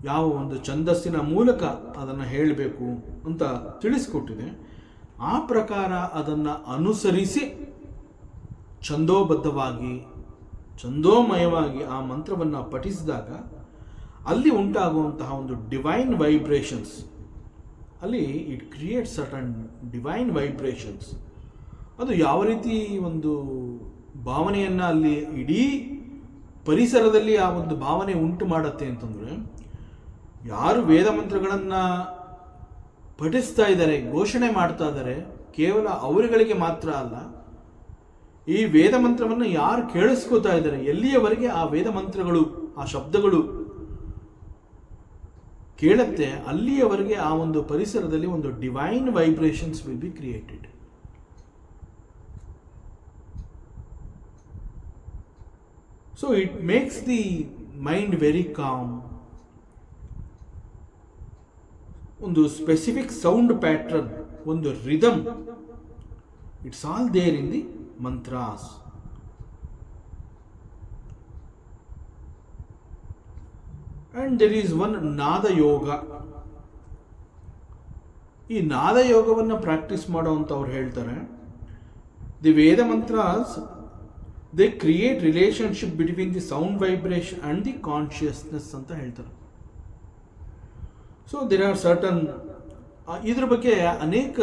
ಯಾವ ಒಂದು ಛಂದಸ್ಸಿನ ಮೂಲಕ ಅದನ್ನು ಹೇಳಬೇಕು ಅಂತ ತಿಳಿಸ್ಕೊಟ್ಟಿದೆ. ಆ ಪ್ರಕಾರ ಅದನ್ನು ಅನುಸರಿಸಿ ಛಂದೋಬದ್ಧವಾಗಿ, ಛಂದೋಮಯವಾಗಿ ಆ ಮಂತ್ರವನ್ನು ಪಠಿಸಿದಾಗ ಅಲ್ಲಿ ಉಂಟಾಗುವಂತಹ ಒಂದು ಡಿವೈನ್ ವೈಬ್ರೇಷನ್ಸ್, ಅಲ್ಲಿ it creates certain divine vibrations. ಅದು ಯಾವ ರೀತಿ ಒಂದು ಭಾವನೆಯನ್ನು ಅಲ್ಲಿ ಇಡೀ ಪರಿಸರದಲ್ಲಿ ಆ ಒಂದು ಭಾವನೆ ಉಂಟು ಮಾಡುತ್ತೆ ಅಂತಂದರೆ, ಯಾರು ವೇದ ಮಂತ್ರಗಳನ್ನು ಪಠಿಸ್ತಾ ಇದ್ದಾರೆ, ಘೋಷಣೆ ಮಾಡ್ತಾ ಇದ್ದಾರೆ, ಕೇವಲ ಅವರುಗಳಿಗೆ ಮಾತ್ರ ಅಲ್ಲ, ಈ ವೇದ ಮಂತ್ರವನ್ನು ಯಾರು ಕೇಳಿಸ್ಕೋತಾ ಇದ್ದಾರೆ, ಎಲ್ಲಿಯವರೆಗೆ ಆ ವೇದ ಮಂತ್ರಗಳು, ಆ ಶಬ್ದಗಳು ಕೇಳುತ್ತೆ, ಅಲ್ಲಿಯವರೆಗೆ ಆ ಒಂದು ಪರಿಸರದಲ್ಲಿ ಒಂದು divine vibrations will be created. So it makes the mind very calm. ಒಂದು ಸ್ಪೆಸಿಫಿಕ್ ಸೌಂಡ್ ಪ್ಯಾಟ್ರನ್, ಒಂದು rhythm, it's all there in the mantras. And there is one nada yoga. ಈ ನಾದ ಯೋಗವನ್ನು ಪ್ರಾಕ್ಟೀಸ್ ಮಾಡೋವಂಥವ್ರು ಹೇಳ್ತಾರೆ, the Veda mantras they create relationship between the sound vibration and the consciousness ಅಂತ ಹೇಳ್ತಾರೆ. So there are certain, ಇದ್ರ ಬಗ್ಗೆ ಅನೇಕ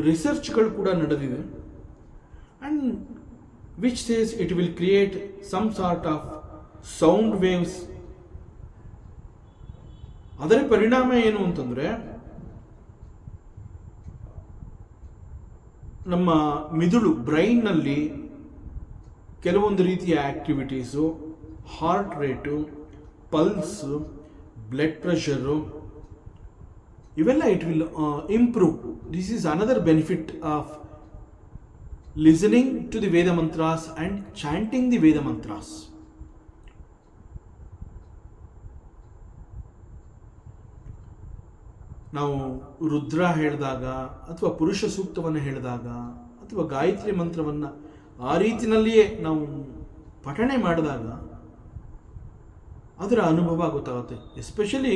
ರಿಸರ್ಚ್ಗಳು ಕೂಡ ನಡೆದಿದೆ. And which says it will create some sort of sound waves. ಅದರ ಪರಿಣಾಮ ಏನು ಅಂತಂದರೆ, ನಮ್ಮ ಮಿದುಳು, ಬ್ರೈನ್ನಲ್ಲಿ ಕೆಲವೊಂದು ರೀತಿಯ activities, heart rate, pulse, blood pressure, ಇವೆಲ್ಲ it will improve. This is another benefit of listening to the Veda mantras and chanting the Veda mantras. ನಾವು ರುದ್ರ ಹೇಳಿದಾಗ, ಅಥವಾ ಪುರುಷ ಸೂಕ್ತವನ್ನು ಹೇಳಿದಾಗ, ಅಥವಾ ಗಾಯತ್ರಿ ಮಂತ್ರವನ್ನು ಆ ರೀತಿಯಲ್ಲಿಯೇ ನಾವು ಪಠಣೆ ಮಾಡಿದಾಗ ಅದರ ಅನುಭವ ಗೊತ್ತಾಗುತ್ತೆ. ಎಸ್ಪೆಷಲಿ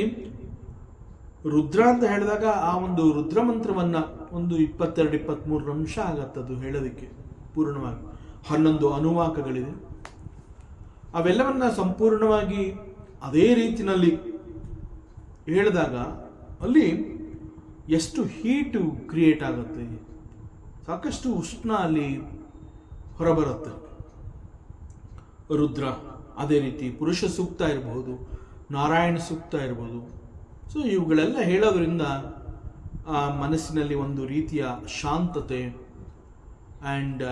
ರುದ್ರ ಅಂತ ಹೇಳಿದಾಗ ಆ ಒಂದು ರುದ್ರ ಮಂತ್ರವನ್ನು ಒಂದು 22-23 ನಿಮಿಷ ಆಗತ್ತೆ ಅದು ಹೇಳೋದಕ್ಕೆ ಪೂರ್ಣವಾಗಿ. 11 ಅನುವಾಕಗಳಿದೆ. ಅವೆಲ್ಲವನ್ನ ಸಂಪೂರ್ಣವಾಗಿ ಅದೇ ರೀತಿಯಲ್ಲಿ ಹೇಳಿದಾಗ ಅಲ್ಲಿ ಎಷ್ಟು ಹೀಟು ಕ್ರಿಯೇಟ್ ಆಗುತ್ತೆ, ಸಾಕಷ್ಟು ಉಷ್ಣ ಅಲ್ಲಿ ಹೊರಬರುತ್ತೆ. ರುದ್ರ ಅದೇ ರೀತಿ ಪುರುಷ ಸೂಕ್ತ ಇರಬಹುದು, ನಾರಾಯಣ ಸೂಕ್ತ ಇರ್ಬೋದು. ಸೊ ಇವುಗಳೆಲ್ಲ ಹೇಳೋದ್ರಿಂದ ಆ ಮನಸ್ಸಿನಲ್ಲಿ ಒಂದು ರೀತಿಯ ಶಾಂತತೆ and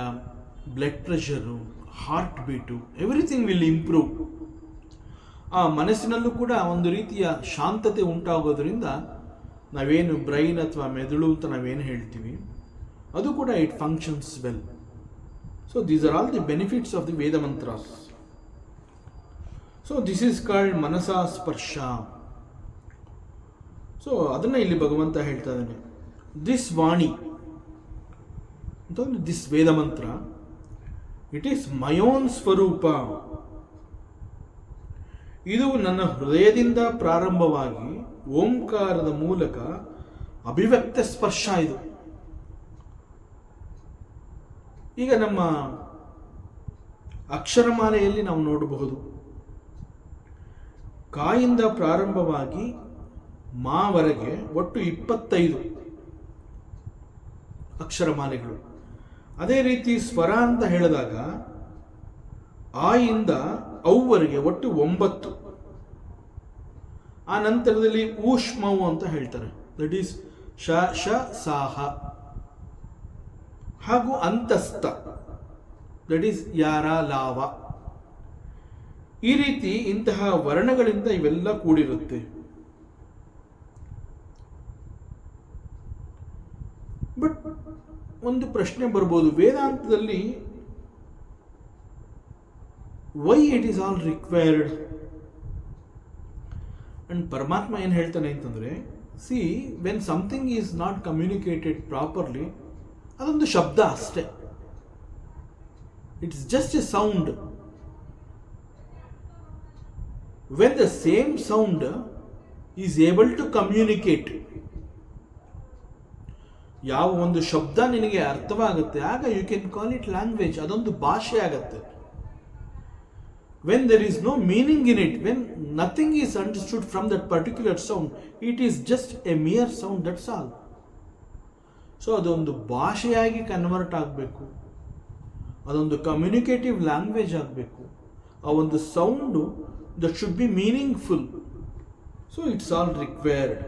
blood pressure, heart beat, everything will improve. ಆ ಮನಸ್ಸಿನಲ್ಲೂ ಕೂಡ ಒಂದು ರೀತಿಯ ಶಾಂತತೆ ಉಂಟಾಗೋದ್ರಿಂದ ನಾವೇನು ಬ್ರೈನ್ ಅಥವಾ ಮೆದುಳು ಅಂತ ನಾವೇನು ಹೇಳ್ತೀವಿ ಅದು ಕೂಡ it functions well. So these are all the benefits of the Veda mantras. So this is called manasa sparsha. So ಅದನ್ನು ಇಲ್ಲಿ ಭಗವಂತ ಹೇಳ್ತಾ ಇದ್ದಾನೆ. ದಿಸ್ ವಾಣಿ ಅಂತಂದ್ರೆ ದಿಸ್ ವೇದ ಮಂತ್ರ, ಇಟ್ ಈಸ್ ಮೈ ಓನ್ ಸ್ವರೂಪ. ಇದು ನನ್ನ ಹೃದಯದಿಂದ ಪ್ರಾರಂಭವಾಗಿ ಓಂಕಾರದ ಮೂಲಕ ಅಭಿವ್ಯಕ್ತ ಸ್ಪರ್ಶ. ಇದು ಈಗ ನಮ್ಮ ಅಕ್ಷರಮಾಲೆಯಲ್ಲಿ ನಾವು ನೋಡಬಹುದು, ಕಾಯಿಂದ ಪ್ರಾರಂಭವಾಗಿ ಮಾವರೆಗೆ ಒಟ್ಟು 25 ಅಕ್ಷರಮಾಲೆಗಳು. ಅದೇ ರೀತಿ ಸ್ವರ ಅಂತ ಹೇಳಿದಾಗ ಆಯಿಂದ ಔವರೆಗೆ ಒಟ್ಟು 9. ಆ ನಂತರದಲ್ಲಿ ಊಷ್ಮವು ಅಂತ ಹೇಳ್ತಾರೆ, ದಟ್ ಈಸ್ ಶ ಶ ಸಾಹ, ಹಾಗೂ ಅಂತಸ್ಥ, ದಟ್ ಈಸ್ ಯಾರ ಲಾವ. ಈ ರೀತಿ ಇಂತಹ ವರ್ಣಗಳಿಂದ ಇವೆಲ್ಲ ಕೂಡಿರುತ್ತೆ. ಬಟ್ ಒಂದು ಪ್ರಶ್ನೆ ಬರ್ಬೋದು, ವೇದಾಂತದಲ್ಲಿ why it is all required? And Paramatma ಏನು ಹೇಳ್ತಾನೆ ಅಂತಂದರೆ, see when something is not communicated properly, ಅದೊಂದು ಶಬ್ದ ಅಷ್ಟೇ, it's just a sound. When the same sound is able to communicate, ಯಾವ ಒಂದು ಶಬ್ದ ನಿನಗೆ ಅರ್ಥವಾಗುತ್ತೆ ಆಗ you can call it language, ಅದೊಂದು ಭಾಷೆ ಆಗತ್ತೆ. When there is no meaning in it, when nothing is understood from that particular sound, it is just A mere sound, that's all. So ಅದೊಂದು ಭಾಷೆಯಾಗಿ ಕನ್ವರ್ಟ್ ಆಗಬೇಕು, ಅದೊಂದು ಕಮ್ಯುನಿಕೇಟಿವ್ ಲ್ಯಾಂಗ್ವೇಜ್ ಆಗಬೇಕು. ಆ ಒಂದು sound that should be meaningful. So it's all required.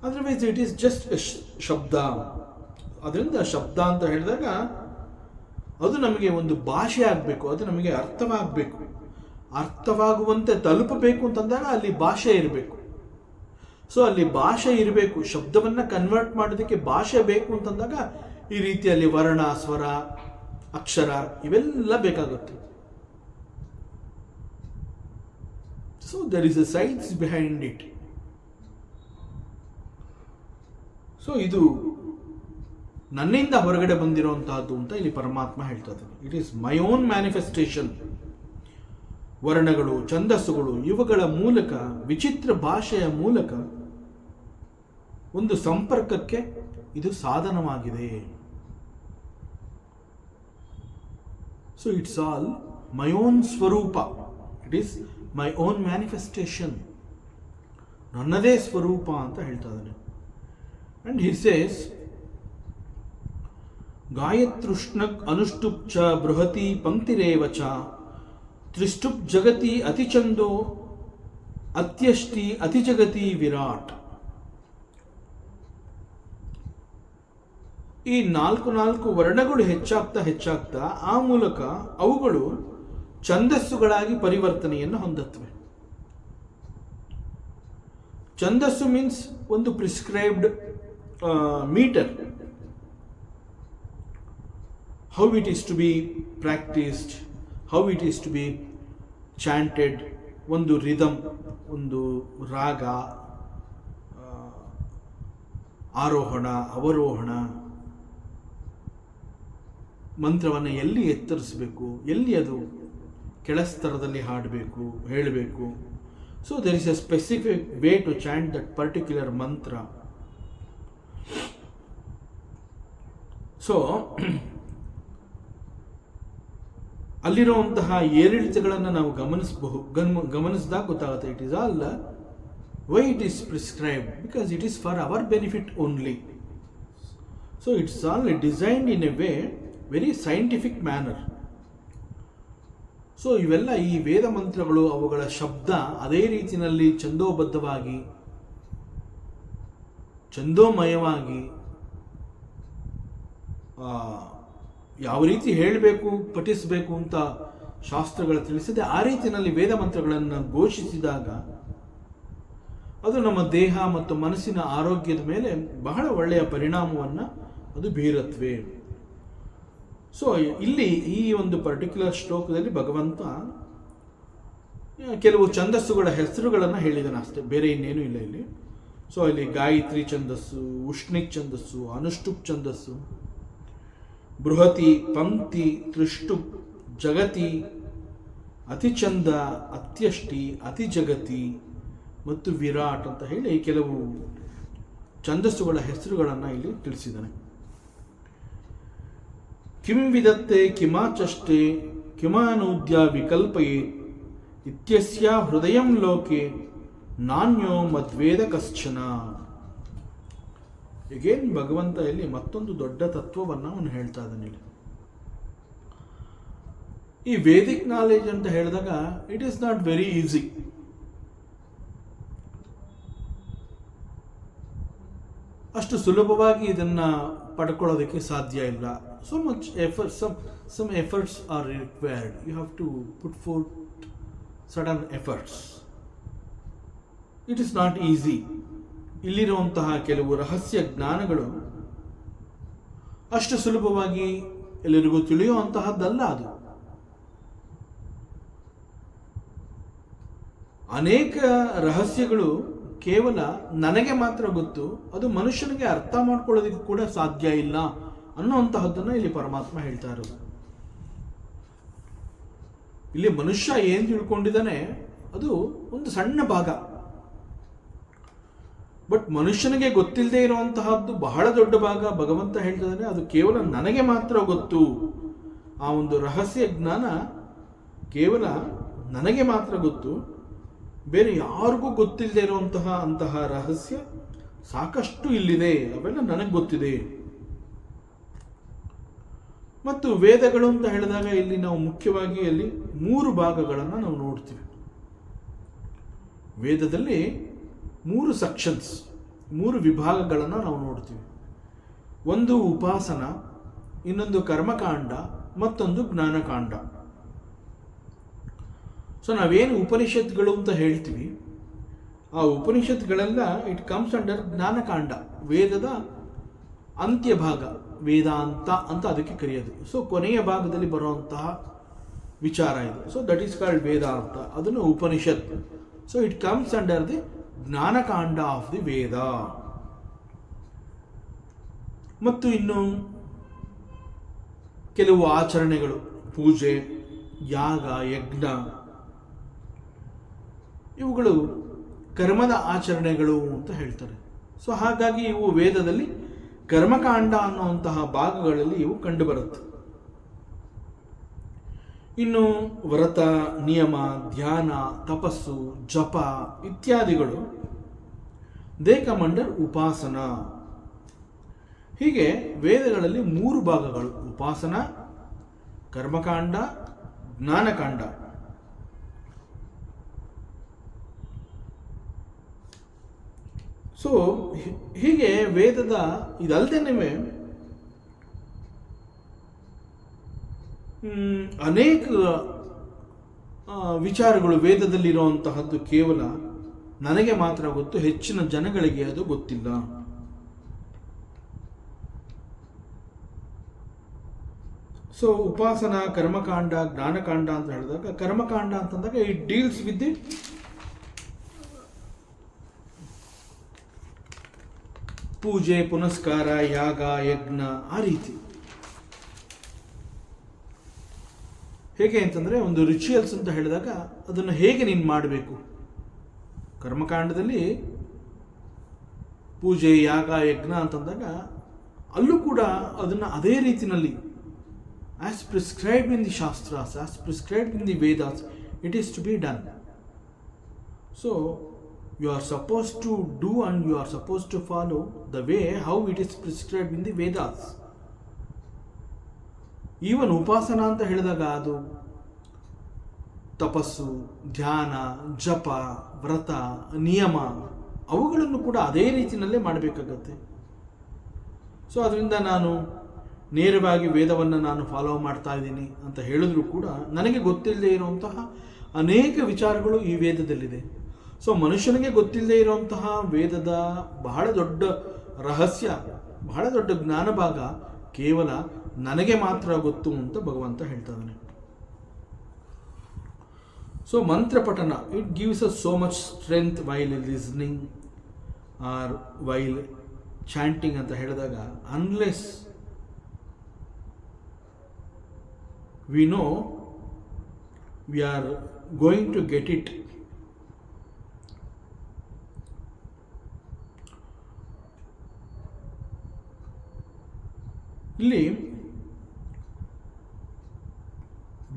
Otherwise it is just A ಶಬ್ದ. ಅದರಿಂದ ಶಬ್ದ ಅಂತ ಹೇಳಿದಾಗ ಅದು ನಮಗೆ ಒಂದು ಭಾಷೆ ಆಗಬೇಕು, ಅದು ನಮಗೆ ಅರ್ಥವಾಗಬೇಕು. ಅರ್ಥವಾಗುವಂತೆ ತಲುಪಬೇಕು ಅಂತಂದಾಗ ಅಲ್ಲಿ ಭಾಷೆ ಇರಬೇಕು. ಸೊ ಅಲ್ಲಿ ಭಾಷೆ ಇರಬೇಕು, ಶಬ್ದವನ್ನು ಕನ್ವರ್ಟ್ ಮಾಡೋದಕ್ಕೆ ಭಾಷೆ ಬೇಕು ಅಂತಂದಾಗ ಈ ರೀತಿಯಲ್ಲಿ ವರ್ಣ, ಸ್ವರ, ಅಕ್ಷರ ಇವೆಲ್ಲ ಬೇಕಾಗುತ್ತೆ. So there is a science behind it. So ಇದು ನನ್ನಿಂದ ಹೊರಗಡೆ ಬಂದಿರುವಂತಹದ್ದು ಅಂತ ಇಲ್ಲಿ ಪರಮಾತ್ಮ ಹೇಳ್ತಾ ಇದ್ದಾನೆ. It is my own manifestation. ವರ್ಣಗಳು, ಛಂದಸ್ಸುಗಳು ಇವುಗಳ ಮೂಲಕ, ವಿಚಿತ್ರ ಭಾಷೆಯ ಮೂಲಕ ಒಂದು ಸಂಪರ್ಕಕ್ಕೆ ಇದು ಸಾಧನವಾಗಿದೆ. So it's all my own swarupa, it is my own manifestation, ನನ್ನದೇ ಸ್ವರೂಪ ಅಂತ ಹೇಳ್ತಾ ಇದ್ದಾನೆ. And he says, ಗಾಯತೃಷ್ಣಕ್ ಅನುಷ್ಟುಪ್ ಚ ಬೃಹತಿ ಪಂಕ್ತಿರೇವ ಚ ತ್ರಿಷ್ಟುಪ್ ಜಗತಿ ಅತಿಚಂದೋ ಅತ್ಯಷ್ಟಿ ಅತಿಜಗತಿ ವಿರಾಟ್. ಈ 4 ವರ್ಣಗಳು ಹೆಚ್ಚಾಗ್ತಾ ಆ ಮೂಲಕ ಅವುಗಳು ಛಂದಸ್ಸುಗಳಾಗಿ ಪರಿವರ್ತನೆಯನ್ನು ಹೊಂದುತ್ತವೆ. ಛಂದಸ್ಸು ಮೀನ್ಸ್ ಒಂದು prescribed metre, how it is to be practiced, how it is to be chanted, ಒಂದು ರಿದಮ್, ಒಂದು ರಾಗ, ಆರೋಹಣ, ಅವರೋಹಣ, ಮಂತ್ರವನ್ನು ಎಲ್ಲಿ ಎತ್ತರಿಸಬೇಕು, ಎಲ್ಲಿ ಅದು ಕೆಳಸ್ತರದಲ್ಲಿ ಹಾಡಬೇಕು, ಹೇಳಬೇಕು. So there is a specific way to chant that particular mantra. So ಅಲ್ಲಿರುವಂತಹ ಏರಿಳಿತಗಳನ್ನು ನಾವು ಗಮನಿಸಿದಾಗ ಗೊತ್ತಾಗುತ್ತೆ. It is all why it is prescribed, because it is for our benefit only. So it's all designed in a way very scientific manner. So ಇವೆಲ್ಲ ಈ ವೇದ ಮಂತ್ರಗಳು, ಅವುಗಳ ಶಬ್ದ ಅದೇ ರೀತಿಯಲ್ಲಿ ಛಂದೋಬದ್ಧವಾಗಿ, ಛಂದೋಮಯವಾಗಿ ಯಾವ ರೀತಿ ಹೇಳಬೇಕು, ಪಠಿಸಬೇಕು ಅಂತ ಶಾಸ್ತ್ರಗಳು ತಿಳಿಸಿದೆ, ಆ ರೀತಿಯಲ್ಲಿ ವೇದ ಮಂತ್ರಗಳನ್ನು ಘೋಷಿಸಿದಾಗ ಅದು ನಮ್ಮ ದೇಹ ಮತ್ತು ಮನಸ್ಸಿನ ಆರೋಗ್ಯದ ಮೇಲೆ ಬಹಳ ಒಳ್ಳೆಯ ಪರಿಣಾಮವನ್ನು ಅದು ಬೀರುತ್ತವೆ. ಸೊ ಇಲ್ಲಿ ಈ ಒಂದು ಪರ್ಟಿಕ್ಯುಲರ್ ಶ್ಲೋಕದಲ್ಲಿ ಭಗವಂತ ಕೆಲವು ಛಂದಸ್ಸುಗಳ ಹೆಸರುಗಳನ್ನು ಹೇಳಿದಾನೆ ಅಷ್ಟೇ, ಬೇರೆ ಇನ್ನೇನು ಇಲ್ಲ ಇಲ್ಲಿ. ಸೊ ಇಲ್ಲಿ ಗಾಯತ್ರಿ ಛಂದಸ್ಸು, ಉಷ್ಣಿಕ್ ಛಂದಸ್ಸು, ಅನುಷ್ಠುಪ್ ಛಂದಸ್ಸು, ಬೃಹತಿ, ಪಂಕ್ತಿ, ತ್ರಿಷ್ಟುಪ್, ಜಗತಿ, ಅತಿಚಂದ, ಅತ್ಯಷ್ಟಿ, ಅತಿ ಜಗತಿ ಮತ್ತು ವಿರಾಟ್ ಅಂತ ಹೇಳಿ ಕೆಲವು ಛಂದಸ್ಸುಗಳ ಹೆಸರುಗಳನ್ನು ಇಲ್ಲಿ ತಿಳಿಸಿದ್ದಾನೆ. ಕಿಂ ವಿದತ್ತೆ ಕಿಮಾಚಷ್ಟೆ ಕಿಮಾನೂದ್ಯ ವಿಕಲ್ಪಯೇ ಇತ್ಯಸ್ಯ ಹೃದಯಂ ಲೋಕೆ ನಾಣ್ಯೋ ಮದ್ವೇದ ಕಶ್ಚನ. ಈಗೇನು ಭಗವಂತ ಇಲ್ಲಿ ಮತ್ತೊಂದು ದೊಡ್ಡ ತತ್ವವನ್ನು ಅವನು ಹೇಳ್ತಾ ಇದ್ದಾನೆ ಇಲ್ಲಿ. ಈ ವೇದಿಕ್ ನಾಲೆಜ್ ಅಂತ ಹೇಳಿದಾಗ it is not very easy. ಅಷ್ಟು ಸುಲಭವಾಗಿ ಇದನ್ನು ಪಡ್ಕೊಳ್ಳೋದಕ್ಕೆ ಸಾಧ್ಯ ಇಲ್ಲ. So much effort, some efforts are required. You have to put forth certain efforts. It is not easy. ಇಲ್ಲಿರುವಂತಹ ಕೆಲವು ರಹಸ್ಯ ಜ್ಞಾನಗಳು ಅಷ್ಟು ಸುಲಭವಾಗಿ ಎಲ್ಲರಿಗೂ ತಿಳಿಯುವಂತಹದ್ದಲ್ಲ. ಅದು ಅನೇಕ ರಹಸ್ಯಗಳು ಕೇವಲ ನನಗೆ ಮಾತ್ರ ಗೊತ್ತು, ಅದು ಮನುಷ್ಯನಿಗೆ ಅರ್ಥ ಮಾಡ್ಕೊಳ್ಳೋದಕ್ಕೆ ಕೂಡ ಸಾಧ್ಯ ಇಲ್ಲ ಅನ್ನುವಂತಹದ್ದನ್ನು ಇಲ್ಲಿ ಪರಮಾತ್ಮ ಹೇಳ್ತಾ ಇರೋದು. ಇಲ್ಲಿ ಮನುಷ್ಯ ಏನು ತಿಳ್ಕೊಂಡಿದ್ದಾನೆ ಅದು ಒಂದು ಸಣ್ಣ ಭಾಗ, ಬಟ್ ಮನುಷ್ಯನಿಗೆ ಗೊತ್ತಿಲ್ಲದೆ ಇರುವಂತಹದ್ದು ಬಹಳ ದೊಡ್ಡ ಭಾಗ. ಭಗವಂತ ಹೇಳ್ತಿದ್ದಾನೆ ಅದು ಕೇವಲ ನನಗೆ ಮಾತ್ರ ಗೊತ್ತು. ಆ ಒಂದು ರಹಸ್ಯ ಜ್ಞಾನ ಕೇವಲ ನನಗೆ ಮಾತ್ರ ಗೊತ್ತು, ಬೇರೆ ಯಾರಿಗೂ ಗೊತ್ತಿಲ್ಲದೆ ಇರುವಂತಹ ರಹಸ್ಯ ಸಾಕಷ್ಟು ಇಲ್ಲಿದೆ, ಅವೆಲ್ಲ ನನಗೆ ಗೊತ್ತಿದೆ. ಮತ್ತು ವೇದಗಳು ಅಂತ ಹೇಳಿದಾಗ ಇಲ್ಲಿ ನಾವು ಮುಖ್ಯವಾಗಿ ಅಲ್ಲಿ 3 ಭಾಗಗಳನ್ನು ನಾವು ನೋಡ್ತೀವಿ. ವೇದದಲ್ಲಿ 3 ಸೆಕ್ಷನ್ಸ್, 3 ವಿಭಾಗಗಳನ್ನು ನಾವು ನೋಡ್ತೀವಿ. ಒಂದು ಉಪಾಸನ, ಇನ್ನೊಂದು ಕರ್ಮಕಾಂಡ, ಮತ್ತೊಂದು ಜ್ಞಾನಕಾಂಡ. ಸೊ ನಾವೇನು ಉಪನಿಷತ್ಗಳು ಅಂತ ಹೇಳ್ತೀವಿ, ಆ ಉಪನಿಷತ್ಗಳೆಲ್ಲ ಇಟ್ ಕಮ್ಸ್ ಅಂಡರ್ ಜ್ಞಾನಕಾಂಡ, ವೇದದ ಅಂತ್ಯ ಭಾಗ, ವೇದಾಂತ ಅಂತ ಅದಕ್ಕೆ ಕರೆಯೋದು. ಸೊ ಕೊನೆಯ ಭಾಗದಲ್ಲಿ ಬರುವಂತಹ ವಿಚಾರ ಇದು. So that is called Vedanta, ಅದನ್ನು Upanishad. So it comes under the jnanakanda of the Veda. ಮತ್ತು ಇನ್ನು ಕೆಲವು ಆಚರಣೆಗಳು, ಪೂಜೆ, ಯಾಗ, ಯಜ್ಞ, ಇವುಗಳು ಕರ್ಮದ ಆಚರಣೆಗಳು ಅಂತ ಹೇಳ್ತಾರೆ. ಸೊ ಹಾಗಾಗಿ ಇವು ವೇದದಲ್ಲಿ ಕರ್ಮಕಾಂಡ ಅನ್ನುವಂತಹ ಭಾಗಗಳಲ್ಲಿ ಇವು ಕಂಡುಬರುತ್ತೆ. ಇನ್ನು ವ್ರತ, ನಿಯಮ, ಧ್ಯಾನ, ತಪಸ್ಸು, ಜಪ ಇತ್ಯಾದಿಗಳು ದೇ ಕಮ್ ಅಂಡರ್ ಉಪಾಸನ. ಹೀಗೆ ವೇದಗಳಲ್ಲಿ 3 ಭಾಗಗಳು: ಉಪಾಸನ, ಕರ್ಮಕಾಂಡ, ಜ್ಞಾನಕಾಂಡ. ಸೊ ಹೀಗೆ ವೇದದ ಇದಲ್ದೇನೆ ಅನೇಕ ವಿಚಾರಗಳು ವೇದದಲ್ಲಿರುವಂತಹದ್ದು ಕೇವಲ ನನಗೆ ಮಾತ್ರ ಗೊತ್ತು, ಹೆಚ್ಚಿನ ಜನಗಳಿಗೆ ಅದು ಗೊತ್ತಿಲ್ಲ. ಸೊ ಉಪಾಸನ, ಕರ್ಮಕಾಂಡ, ಜ್ಞಾನಕಾಂಡ ಅಂತ ಹೇಳಿದಾಗ, ಕರ್ಮಕಾಂಡ ಅಂತಂದಾಗ ಇಟ್ ಡೀಲ್ಸ್ ವಿತ್ ದಿ ಪೂಜೆ, ಪುನಸ್ಕಾರ, ಯಾಗ, ಯಜ್ಞ, ಆ ರೀತಿ. ಹೇಗೆ ಅಂತಂದರೆ, ಒಂದು ರಿಚುವಲ್ಸ್ ಅಂತ ಹೇಳಿದಾಗ ಅದನ್ನು ಹೇಗೆ ನೀನು ಮಾಡಬೇಕು. ಕರ್ಮಕಾಂಡದಲ್ಲಿ ಪೂಜೆ, ಯಾಗ, ಯಜ್ಞ ಅಂತಂದಾಗ ಅಲ್ಲೂ ಕೂಡ ಅದನ್ನು ಅದೇ ರೀತಿಯಲ್ಲಿ as prescribed in the shastras, as prescribed in the Vedas, it is to be done. So you are supposed to do and you are supposed to follow the way how it is prescribed in the Vedas. Even ಉಪಾಸನ ಅಂತ ಹೇಳಿದಾಗ ಅದು ತಪಸ್ಸು, ಧ್ಯಾನ, ಜಪ, ವ್ರತ, ನಿಯಮ ಅವುಗಳನ್ನು ಕೂಡ ಅದೇ ರೀತಿಯಲ್ಲೇ ಮಾಡಬೇಕಾಗತ್ತೆ. ಸೊ ಅದರಿಂದ ನಾನು ನೇರವಾಗಿ ವೇದವನ್ನು ನಾನು ಫಾಲೋ ಮಾಡ್ತಾ ಇದ್ದೀನಿ ಅಂತ ಹೇಳಿದ್ರು ಕೂಡ ನನಗೆ ಗೊತ್ತಿಲ್ಲದೆ ಇರುವಂತಹ ಅನೇಕ ವಿಚಾರಗಳು ಈ ವೇದದಲ್ಲಿದೆ. ಸೊ ಮನುಷ್ಯನಿಗೆ ಗೊತ್ತಿಲ್ಲದೆ ಇರುವಂತಹ ವೇದದ ಬಹಳ ದೊಡ್ಡ ರಹಸ್ಯ, ಬಹಳ ದೊಡ್ಡ ಜ್ಞಾನ ಭಾಗ ಕೇವಲ ನನಗೆ ಮಾತ್ರ ಗೊತ್ತು ಅಂತ ಭಗವಂತ ಹೇಳ್ತಾ ಇದ್ದಾನೆ. ಸೊ ಮಂತ್ರ ಪಠನ, it gives us so much strength while listening or while chanting ಅಂತ ಹೇಳಿದಾಗ, unless we know we are going to get it. ಇಲ್ಲಿ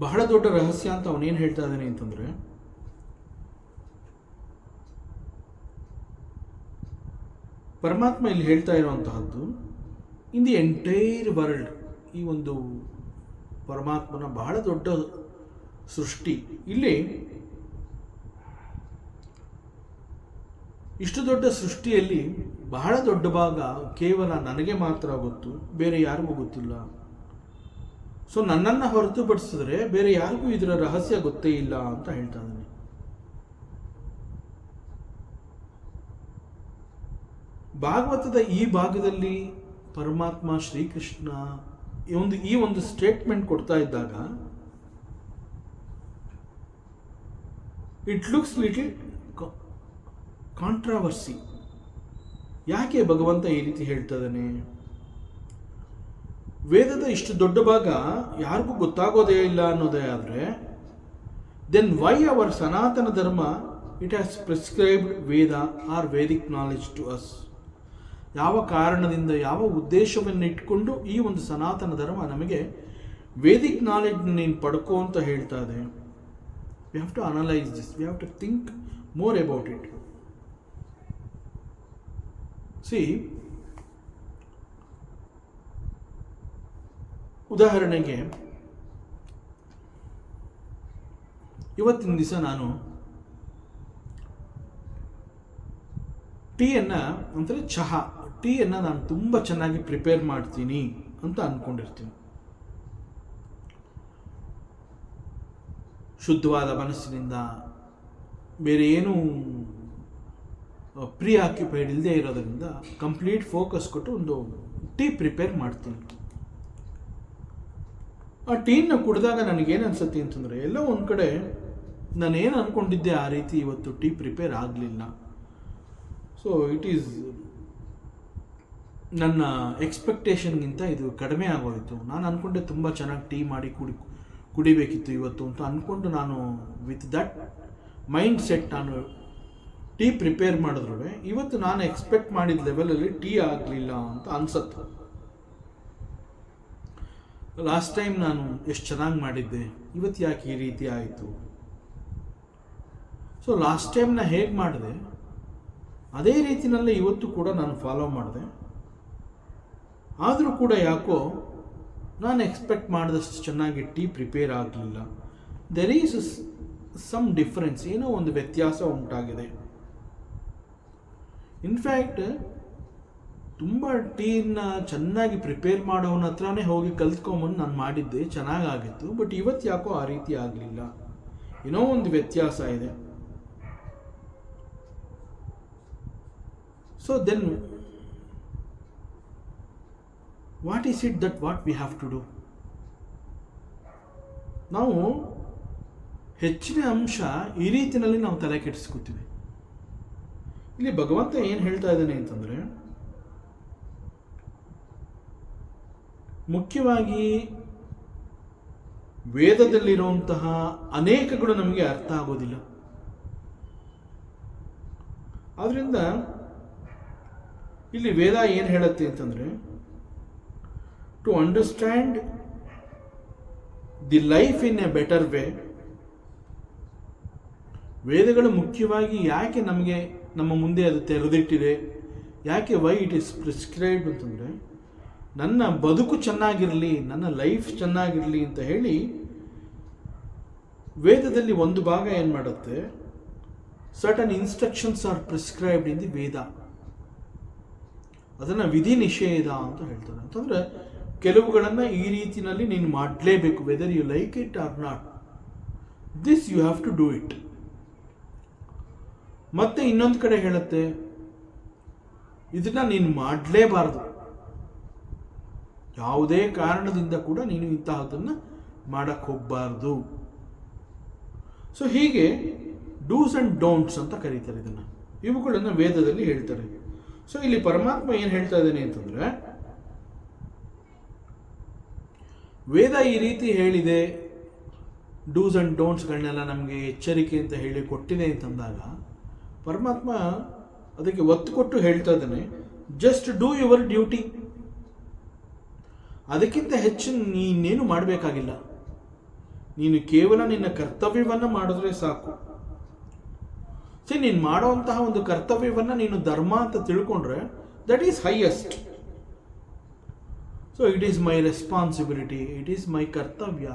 ಬಹಳ ದೊಡ್ಡ ರಹಸ್ಯ ಅಂತ ಅವನೇನು ಹೇಳ್ತಾ ಇದ್ದಾನೆ ಅಂತಂದರೆ, ಪರಮಾತ್ಮ ಇಲ್ಲಿ ಹೇಳ್ತಾ ಇರುವಂತಹದ್ದು ಇನ್ ದಿ ಎಂಟೈರ್ ವರ್ಲ್ಡ್, ಈ ಒಂದು ಪರಮಾತ್ಮನ ಬಹಳ ದೊಡ್ಡ ಸೃಷ್ಟಿ, ಇಲ್ಲಿ ಇಷ್ಟು ದೊಡ್ಡ ಸೃಷ್ಟಿಯಲ್ಲಿ ಬಹಳ ದೊಡ್ಡ ಭಾಗ ಕೇವಲ ನನಗೆ ಮಾತ್ರ ಗೊತ್ತು, ಬೇರೆ ಯಾರಿಗೂ ಗೊತ್ತಿಲ್ಲ. ಸೊ ನನ್ನನ್ನು ಹೊರತುಪಡಿಸಿದ್ರೆ ಬೇರೆ ಯಾರಿಗೂ ಇದರ ರಹಸ್ಯ ಗೊತ್ತೇ ಇಲ್ಲ ಅಂತ ಹೇಳ್ತಾ ಇದ್ದಾನೆ. ಭಾಗವತದ ಈ ಭಾಗದಲ್ಲಿ ಪರಮಾತ್ಮ ಶ್ರೀಕೃಷ್ಣ ಈ ಒಂದು ಸ್ಟೇಟ್ಮೆಂಟ್ ಕೊಡ್ತಾ ಇದ್ದಾಗ ಇಟ್ ಲುಕ್ಸ್ ಲಿಟಲ್ ಕಾಂಟ್ರಾವರ್ಸಿ. ಯಾಕೆ ಭಗವಂತ ಈ ರೀತಿ ಹೇಳ್ತಾ ಇದ್ದಾನೆ? ವೇದದ ಇಷ್ಟು ದೊಡ್ಡ ಭಾಗ ಯಾರಿಗೂ ಗೊತ್ತಾಗೋದೇ ಇಲ್ಲ ಅನ್ನೋದೇ ಆದರೆ, then why our Sanatana Dharma it has prescribed Veda or Vedic knowledge to us. ಯಾವ ಕಾರಣದಿಂದ, ಯಾವ ಉದ್ದೇಶವನ್ನು ಇಟ್ಕೊಂಡು ಈ ಒಂದು ಸನಾತನ ಧರ್ಮ ನಮಗೆ ವೇದಿಕ್ ನಾಲೆಜ್ ನೀನು ಪಡ್ಕೋ ಅಂತ ಹೇಳ್ತಾ ಇದೆ. We have to analyse this, we have to think more about it. ಉದಾಹರಣೆಗೆ ಇವತ್ತಿನ ದಿವಸ ನಾನು ಟೀಯನ್ನು ಅಂದರೆ ಟೀಯನ್ನು ನಾನು ತುಂಬ ಚೆನ್ನಾಗಿ ಪ್ರಿಪೇರ್ ಮಾಡ್ತೀನಿ ಅಂತ ಅಂದ್ಕೊಂಡಿರ್ತೀನಿ. ಶುದ್ಧವಾದ ಮನಸ್ಸಿನಿಂದ, ಬೇರೆ ಏನೂ ಪ್ರೀ ಆಕ್ಯುಪೈಡ್ ಇಲ್ಲದೆ ಇರೋದ್ರಿಂದ ಕಂಪ್ಲೀಟ್ ಫೋಕಸ್ ಕೊಟ್ಟು ಒಂದು ಟೀ ಪ್ರಿಪೇರ್ ಮಾಡ್ತೀನಿ. ಆ ಟೀನ ಕುಡಿದಾಗ ನನಗೇನು ಅನ್ಸುತ್ತೆ ಅಂತಂದರೆ, ಎಲ್ಲೋ ಒಂದು ಕಡೆ ನಾನೇನು ಅಂದ್ಕೊಂಡಿದ್ದೆ ಆ ರೀತಿ ಇವತ್ತು ಟೀ ಪ್ರಿಪೇರ್ ಆಗಲಿಲ್ಲ. ಸೊ ಇಟ್ ಈಸ್ ನನ್ನ ಎಕ್ಸ್ಪೆಕ್ಟೇಷನ್ಗಿಂತ ಇದು ಕಡಿಮೆ ಆಗೋಯಿತು. ನಾನು ಅಂದ್ಕೊಂಡೆ ತುಂಬ ಚೆನ್ನಾಗಿ ಟೀ ಮಾಡಿ ಕುಡಿಬೇಕಿತ್ತು ಇವತ್ತು ಅಂತ ಅಂದ್ಕೊಂಡು ನಾನು ವಿತ್ ದಟ್ ಮೈಂಡ್ ಸೆಟ್ ನಾನು ಟೀ ಪ್ರಿಪೇರ್ ಮಾಡಿದ್ರು ಇವತ್ತು ನಾನು ಎಕ್ಸ್ಪೆಕ್ಟ್ ಮಾಡಿದ ಲೆವೆಲಲ್ಲಿ ಟೀ ಆಗಲಿಲ್ಲ ಅಂತ ಅನ್ಸುತ್ತೆ. ಲಾಸ್ಟ್ ಟೈಮ್ ನಾನು ಎಷ್ಟು ಚೆನ್ನಾಗಿ ಮಾಡಿದ್ದೆ, ಇವತ್ತು ಯಾಕೆ ಈ ರೀತಿ ಆಯಿತು? ಸೊ ಲಾಸ್ಟ್ ಟೈಮ್ ನಾನು ಹೇಗೆ ಮಾಡಿದೆ ಅದೇ ರೀತಿಯಲ್ಲೇ ಇವತ್ತು ಕೂಡ ನಾನು ಫಾಲೋ ಮಾಡಿದೆ. ಆದರೂ ಕೂಡ ಯಾಕೋ ನಾನು ಎಕ್ಸ್ಪೆಕ್ಟ್ ಮಾಡಿದಷ್ಟು ಚೆನ್ನಾಗಿ ಟೀ ಪ್ರಿಪೇರ್ ಆಗಲಿಲ್ಲ. ದೆರ್ ಈಸ್ ಸಮ್ ಡಿಫ್ರೆನ್ಸ್, ಏನೋ ಒಂದು ವ್ಯತ್ಯಾಸ ಉಂಟಾಗಿದೆ. ಇನ್ಫ್ಯಾಕ್ಟ್ ತುಂಬ ಟೀನ ಚೆನ್ನಾಗಿ ಪ್ರಿಪೇರ್ ಮಾಡೋವನ ಹತ್ರನೇ ಹೋಗಿ ಕಲ್ತ್ಕೊಂಬಂದು ನಾನು ಮಾಡಿದ್ದೆ, ಚೆನ್ನಾಗಾಗಿತ್ತು. ಬಟ್ ಇವತ್ತು ಯಾಕೋ ಆ ರೀತಿ ಆಗಲಿಲ್ಲ, ಏನೋ ಒಂದು ವ್ಯತ್ಯಾಸ ಇದೆ. So then what is it that what we have to do? ನಾವು ಹೆಚ್ಚಿನ ಅಂಶ ಈ ರೀತಿಯಲ್ಲಿ ನಾವು ತಲೆ ಕೆಡಿಸ್ಕೊತೀವಿ. ಇಲ್ಲಿ ಭಗವಂತ ಏನು ಹೇಳ್ತಾ ಇದ್ದಾನೆ ಅಂತಂದರೆ, ಮುಖ್ಯವಾಗಿ ವೇದದಲ್ಲಿರುವಂತಹ ಅನೇಕಗಳು ನಮಗೆ ಅರ್ಥ ಆಗೋದಿಲ್ಲ. ಆದ್ರಿಂದ ಇಲ್ಲಿ ವೇದ ಏನು ಹೇಳುತ್ತೆ ಅಂತಂದರೆ, to understand the life in a better way, ವೇದಗಳು ಮುಖ್ಯವಾಗಿ ಯಾಕೆ ನಮಗೆ ನಮ್ಮ ಮುಂದೆ ಅದು ತೆರೆದಿಟ್ಟಿದೆ, ಯಾಕೆ ವೈ ಇಟ್ ಈಸ್ ಪ್ರಿಸ್ಕ್ರೈಬ್ಡ್ ಅಂತಂದರೆ, ನನ್ನ ಬದುಕು ಚೆನ್ನಾಗಿರಲಿ, ನನ್ನ ಲೈಫ್ ಚೆನ್ನಾಗಿರಲಿ ಅಂತ ಹೇಳಿ ವೇದದಲ್ಲಿ ಒಂದು ಭಾಗ ಏನು ಮಾಡುತ್ತೆ, certain instructions are prescribed in the Veda. ಅದನ್ನು ವಿಧಿ ನಿಷೇಧ ಅಂತ ಹೇಳ್ತಾರೆ. ಅಂತಂದರೆ ಕೆಲವುಗಳನ್ನು ಈ ರೀತಿಯಲ್ಲಿ ನೀನು ಮಾಡಲೇಬೇಕು, whether you like it or not, this you have to do it. ಮತ್ತೆ ಇನ್ನೊಂದು ಕಡೆ ಹೇಳುತ್ತೆ, ಇದನ್ನು ನೀನು ಮಾಡಲೇಬಾರ್ದು, ಯಾವುದೇ ಕಾರಣದಿಂದ ಕೂಡ ನೀನು ಇಂತಹದನ್ನು ಮಾಡಕ್ಕೆ ಹೋಗಬಾರ್ದು. ಸೊ ಹೀಗೆ ಡೂಸ್ ಆ್ಯಂಡ್ ಡೋಂಟ್ಸ್ ಅಂತ ಕರೀತಾರೆ ಇದನ್ನು, ಇವುಗಳನ್ನು ವೇದದಲ್ಲಿ ಹೇಳ್ತಾರೆ. ಸೊ ಇಲ್ಲಿ ಪರಮಾತ್ಮ ಏನು ಹೇಳ್ತಾ ಇದ್ದಾನೆ ಅಂತಂದರೆ, ವೇದ ಈ ರೀತಿ ಹೇಳಿದೆ, ಡೂಸ್ ಆ್ಯಂಡ್ ಡೋಂಟ್ಸ್ಗಳನ್ನೆಲ್ಲ ನಮಗೆ ಎಚ್ಚರಿಕೆ ಅಂತ ಹೇಳಿ ಕೊಟ್ಟಿದೆ ಅಂತಂದಾಗ ಪರಮಾತ್ಮ ಅದಕ್ಕೆ ಒತ್ತು ಕೊಟ್ಟು ಹೇಳ್ತಾ ಇದ್ದಾನೆ, ಜಸ್ಟ್ ಡೂ ಯುವರ್ ಡ್ಯೂಟಿ. ಅದಕ್ಕಿಂತ ಹೆಚ್ಚು ನೀನೇನು ಮಾಡಬೇಕಾಗಿಲ್ಲ, ನೀನು ಕೇವಲ ನಿನ್ನ ಕರ್ತವ್ಯವನ್ನು ಮಾಡಿದ್ರೆ ಸಾಕು. ಸರಿ, ನೀನು ಮಾಡುವಂತಹ ಒಂದು ಕರ್ತವ್ಯವನ್ನು ನೀನು ಧರ್ಮ ಅಂತ ತಿಳ್ಕೊಂಡ್ರೆ that is highest. So it is my responsibility, it is my kartavya,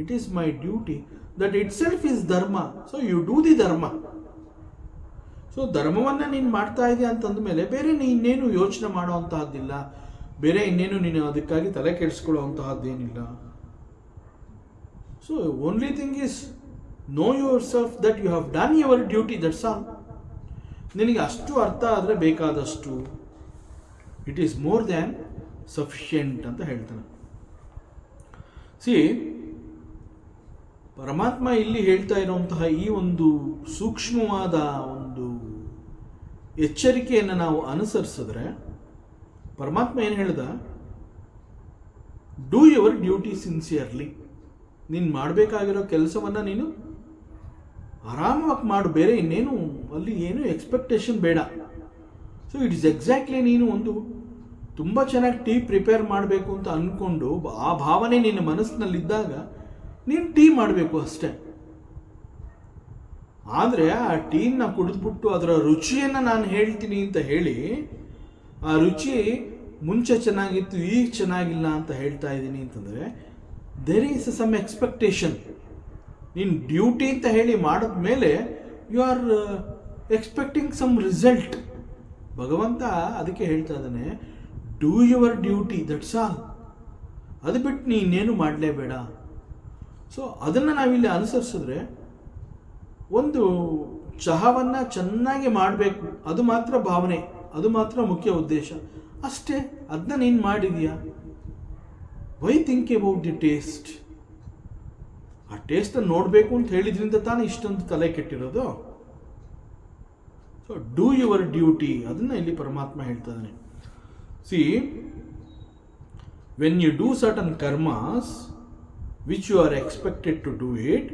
it is my duty, that itself is dharma. So you do the dharma. So ಧರ್ಮವನ್ನು ನೀನು ಮಾಡ್ತಾ ಇದೆಯಾ ಅಂತಂದ ಮೇಲೆ ಬೇರೆ ಇನ್ನೇನು ಯೋಚನೆ ಮಾಡುವಂತಹದ್ದಿಲ್ಲ, ಬೇರೆ ಇನ್ನೇನು ನೀನು ಅದಕ್ಕಾಗಿ ತಲೆ ಕೆಡಿಸ್ಕೊಳ್ಳುವಂತಹದ್ದೇನಿಲ್ಲ. So only thing is know yourself that you have done your duty, that's all. ನಿನಗೆ ಅಷ್ಟು ಅರ್ಥ ಆದರೆ ಬೇಕಾದಷ್ಟು, it is more than sufficient ಅಂತ ಹೇಳ್ತಾನೆ. ಸಿ, ಪರಮಾತ್ಮ ಇಲ್ಲಿ ಹೇಳ್ತಾ ಇರುವಂತಹ ಈ ಒಂದು ಸೂಕ್ಷ್ಮವಾದ ಒಂದು ಎಚ್ಚರಿಕೆಯನ್ನು ನಾವು ಅನುಸರಿಸಿದ್ರೆ, ಪರಮಾತ್ಮ ಏನು ಹೇಳ್ದ, ಡೂ ಯುವರ್ ಡ್ಯೂಟಿ ಸಿನ್ಸಿಯರ್ಲಿ. ನೀನು ಮಾಡಬೇಕಾಗಿರೋ ಕೆಲಸವನ್ನು ನೀನು ಆರಾಮವಾಗಿ ಮಾಡು, ಬೇರೆ ಇನ್ನೇನು ಅಲ್ಲಿ ಏನು ಎಕ್ಸ್ಪೆಕ್ಟೇಷನ್ ಬೇಡ. ಸೊ ಇಟ್ ಇಸ್ ಎಕ್ಸಾಕ್ಟ್ಲಿ, ನೀನು ಒಂದು ತುಂಬ ಚೆನ್ನಾಗಿ ಟೀ ಪ್ರಿಪೇರ್ ಮಾಡಬೇಕು ಅಂತ ಅಂದ್ಕೊಂಡು ಆ ಭಾವನೆ ನಿನ್ನ ಮನಸ್ಸಿನಲ್ಲಿದ್ದಾಗ ನೀನು ಟೀ ಮಾಡಬೇಕು ಅಷ್ಟೇ. ಆದರೆ ಆ ಟೀನ ಕುಡಿದ್ಬಿಟ್ಟು ಅದರ ರುಚಿಯನ್ನು ನಾನು ಹೇಳ್ತೀನಿ ಅಂತ ಹೇಳಿ, ಆ ರುಚಿ ಮುಂಚೆ ಚೆನ್ನಾಗಿತ್ತು ಈಗ ಚೆನ್ನಾಗಿಲ್ಲ ಅಂತ ಹೇಳ್ತಾ ಇದ್ದೀನಿ ಅಂತಂದರೆ ದೇರ್ ಈಸ್ ಸಮ್ ಎಕ್ಸ್ಪೆಕ್ಟೇಷನ್. ನೀನು ಡ್ಯೂಟಿ ಅಂತ ಹೇಳಿ ಮಾಡಿದ್ಮೇಲೆ you are expecting some result. ಭಗವಂತ ಅದಕ್ಕೆ ಹೇಳ್ತಾ ಇದ್ದಾನೆ, do your duty, that's all. ಅದು ಬಿಟ್ಟು ನೀನೇನು ಮಾಡಲೇಬೇಡ. ಸೊ ಅದನ್ನು ನಾವಿಲ್ಲಿ ಅನುಸರಿಸಿದ್ರೆ, ಒಂದು ಚಹಾವನ್ನು ಚೆನ್ನಾಗಿ ಮಾಡಬೇಕು, ಅದು ಮಾತ್ರ ಭಾವನೆ, ಅದು ಮಾತ್ರ ಮುಖ್ಯ ಉದ್ದೇಶ ಅಷ್ಟೇ. ಅದನ್ನ ನೀನು ಮಾಡಿದೀಯಾ? Why think about the taste? ಆ ಟೇಸ್ಟನ್ನು ನೋಡಬೇಕು ಅಂತ ಹೇಳಿದ್ರಿಂದ ತಾನೇ ಇಷ್ಟೊಂದು ತಲೆ ಕೆಟ್ಟಿರೋದು. ಸೊ ಡೂ ಯುವರ್ ಡ್ಯೂಟಿ, ಅದನ್ನು ಇಲ್ಲಿ ಪರಮಾತ್ಮ ಹೇಳ್ತಾ ಇದ್ದಾನೆ. See, when you do certain karmas which you are expected to do it,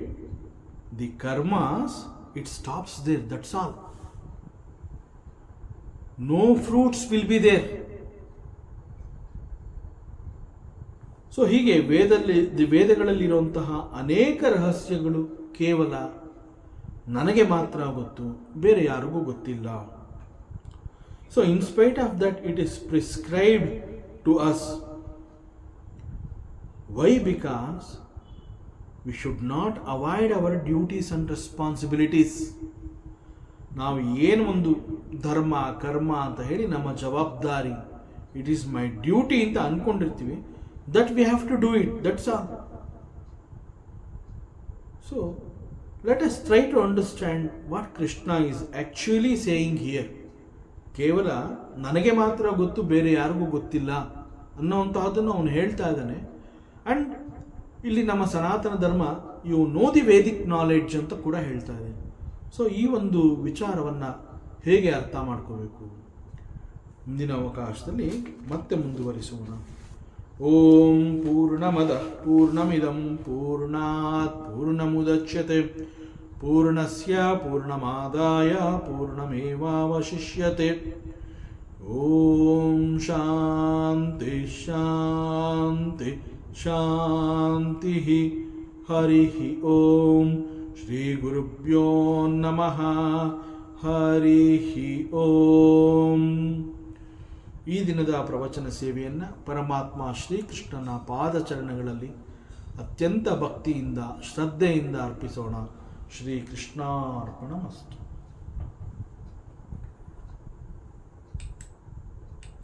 the karmas, it stops there, that's all. No fruits will be there. So ಹೀಗೆ ವೇದಗಳಲ್ಲಿರುವಂತಹ ಅನೇಕ ರಹಸ್ಯಗಳು ಕೇವಲ ನನಗೆ ಮಾತ್ರ ಗೊತ್ತು, ಬೇರೆ ಯಾರಿಗೂ ಗೊತ್ತಿಲ್ಲ. So in spite of that it is prescribed to us. Why? Because we should not avoid our duties and responsibilities. ನಾವು ಏನು ಒಂದು ಧರ್ಮ ಕರ್ಮ ಅಂತ ಹೇಳಿ ನಮ್ಮ ಜವಾಬ್ದಾರಿ, ಇಟ್ ಈಸ್ ಮೈ ಡ್ಯೂಟಿ ಅಂತ ಅಂದ್ಕೊಂಡಿರ್ತೀವಿ, that we have to do it, that's all. So let us try to understand what Krishna is actually saying here. ಕೇವಲ ನನಗೆ ಮಾತ್ರ ಗೊತ್ತು, ಬೇರೆ ಯಾರಿಗೂ ಗೊತ್ತಿಲ್ಲ ಅನ್ನೋವಂತಹದ್ದನ್ನು ಅವನು ಹೇಳ್ತಾ ಇದ್ದಾನೆ. ಆ್ಯಂಡ್ ಇಲ್ಲಿ ನಮ್ಮ Sanatana Dharma you know the Vedic knowledge ಅಂತ ಕೂಡ ಹೇಳ್ತಾ ಇದೆ. ಸೊ ಈ ಒಂದು ವಿಚಾರವನ್ನು ಹೇಗೆ ಅರ್ಥ ಮಾಡ್ಕೋಬೇಕು, ಮುಂದಿನ ಅವಕಾಶದಲ್ಲಿ ಮತ್ತೆ ಮುಂದುವರಿಸೋಣ. ಓಂ ಪೂರ್ಣಮದಃ ಪೂರ್ಣಮಿದಂ ಪೂರ್ಣಾತ್ ಪೂರ್ಣಮುದಚ್ಯತೆ ಪೂರ್ಣಸ್ಯ ಪೂರ್ಣಮಾದಾಯ ಪೂರ್ಣಮೇವಾವಶಿಷ್ಯತೆ. ಓಂ ಶಾಂತಿ ಶಾಂತಿ ಶಾಂತಿ. ಹರಿ ಓಂ. ಶ್ರೀ ಗುರುಭ್ಯೋ ನಮಃ. ಹರಿ ಓಂ. ಈ ದಿನದ ಪ್ರವಚನ ಸೇವೆಯನ್ನು ಪರಮಾತ್ಮ ಶ್ರೀಕೃಷ್ಣನ ಪಾದಚರಣಗಳಲ್ಲಿ ಅತ್ಯಂತ ಭಕ್ತಿಯಿಂದ ಶ್ರದ್ಧೆಯಿಂದ ಅರ್ಪಿಸೋಣ. ಶ್ರೀಕೃಷ್ಣಾರ್ಪಣಮಸ್ತು.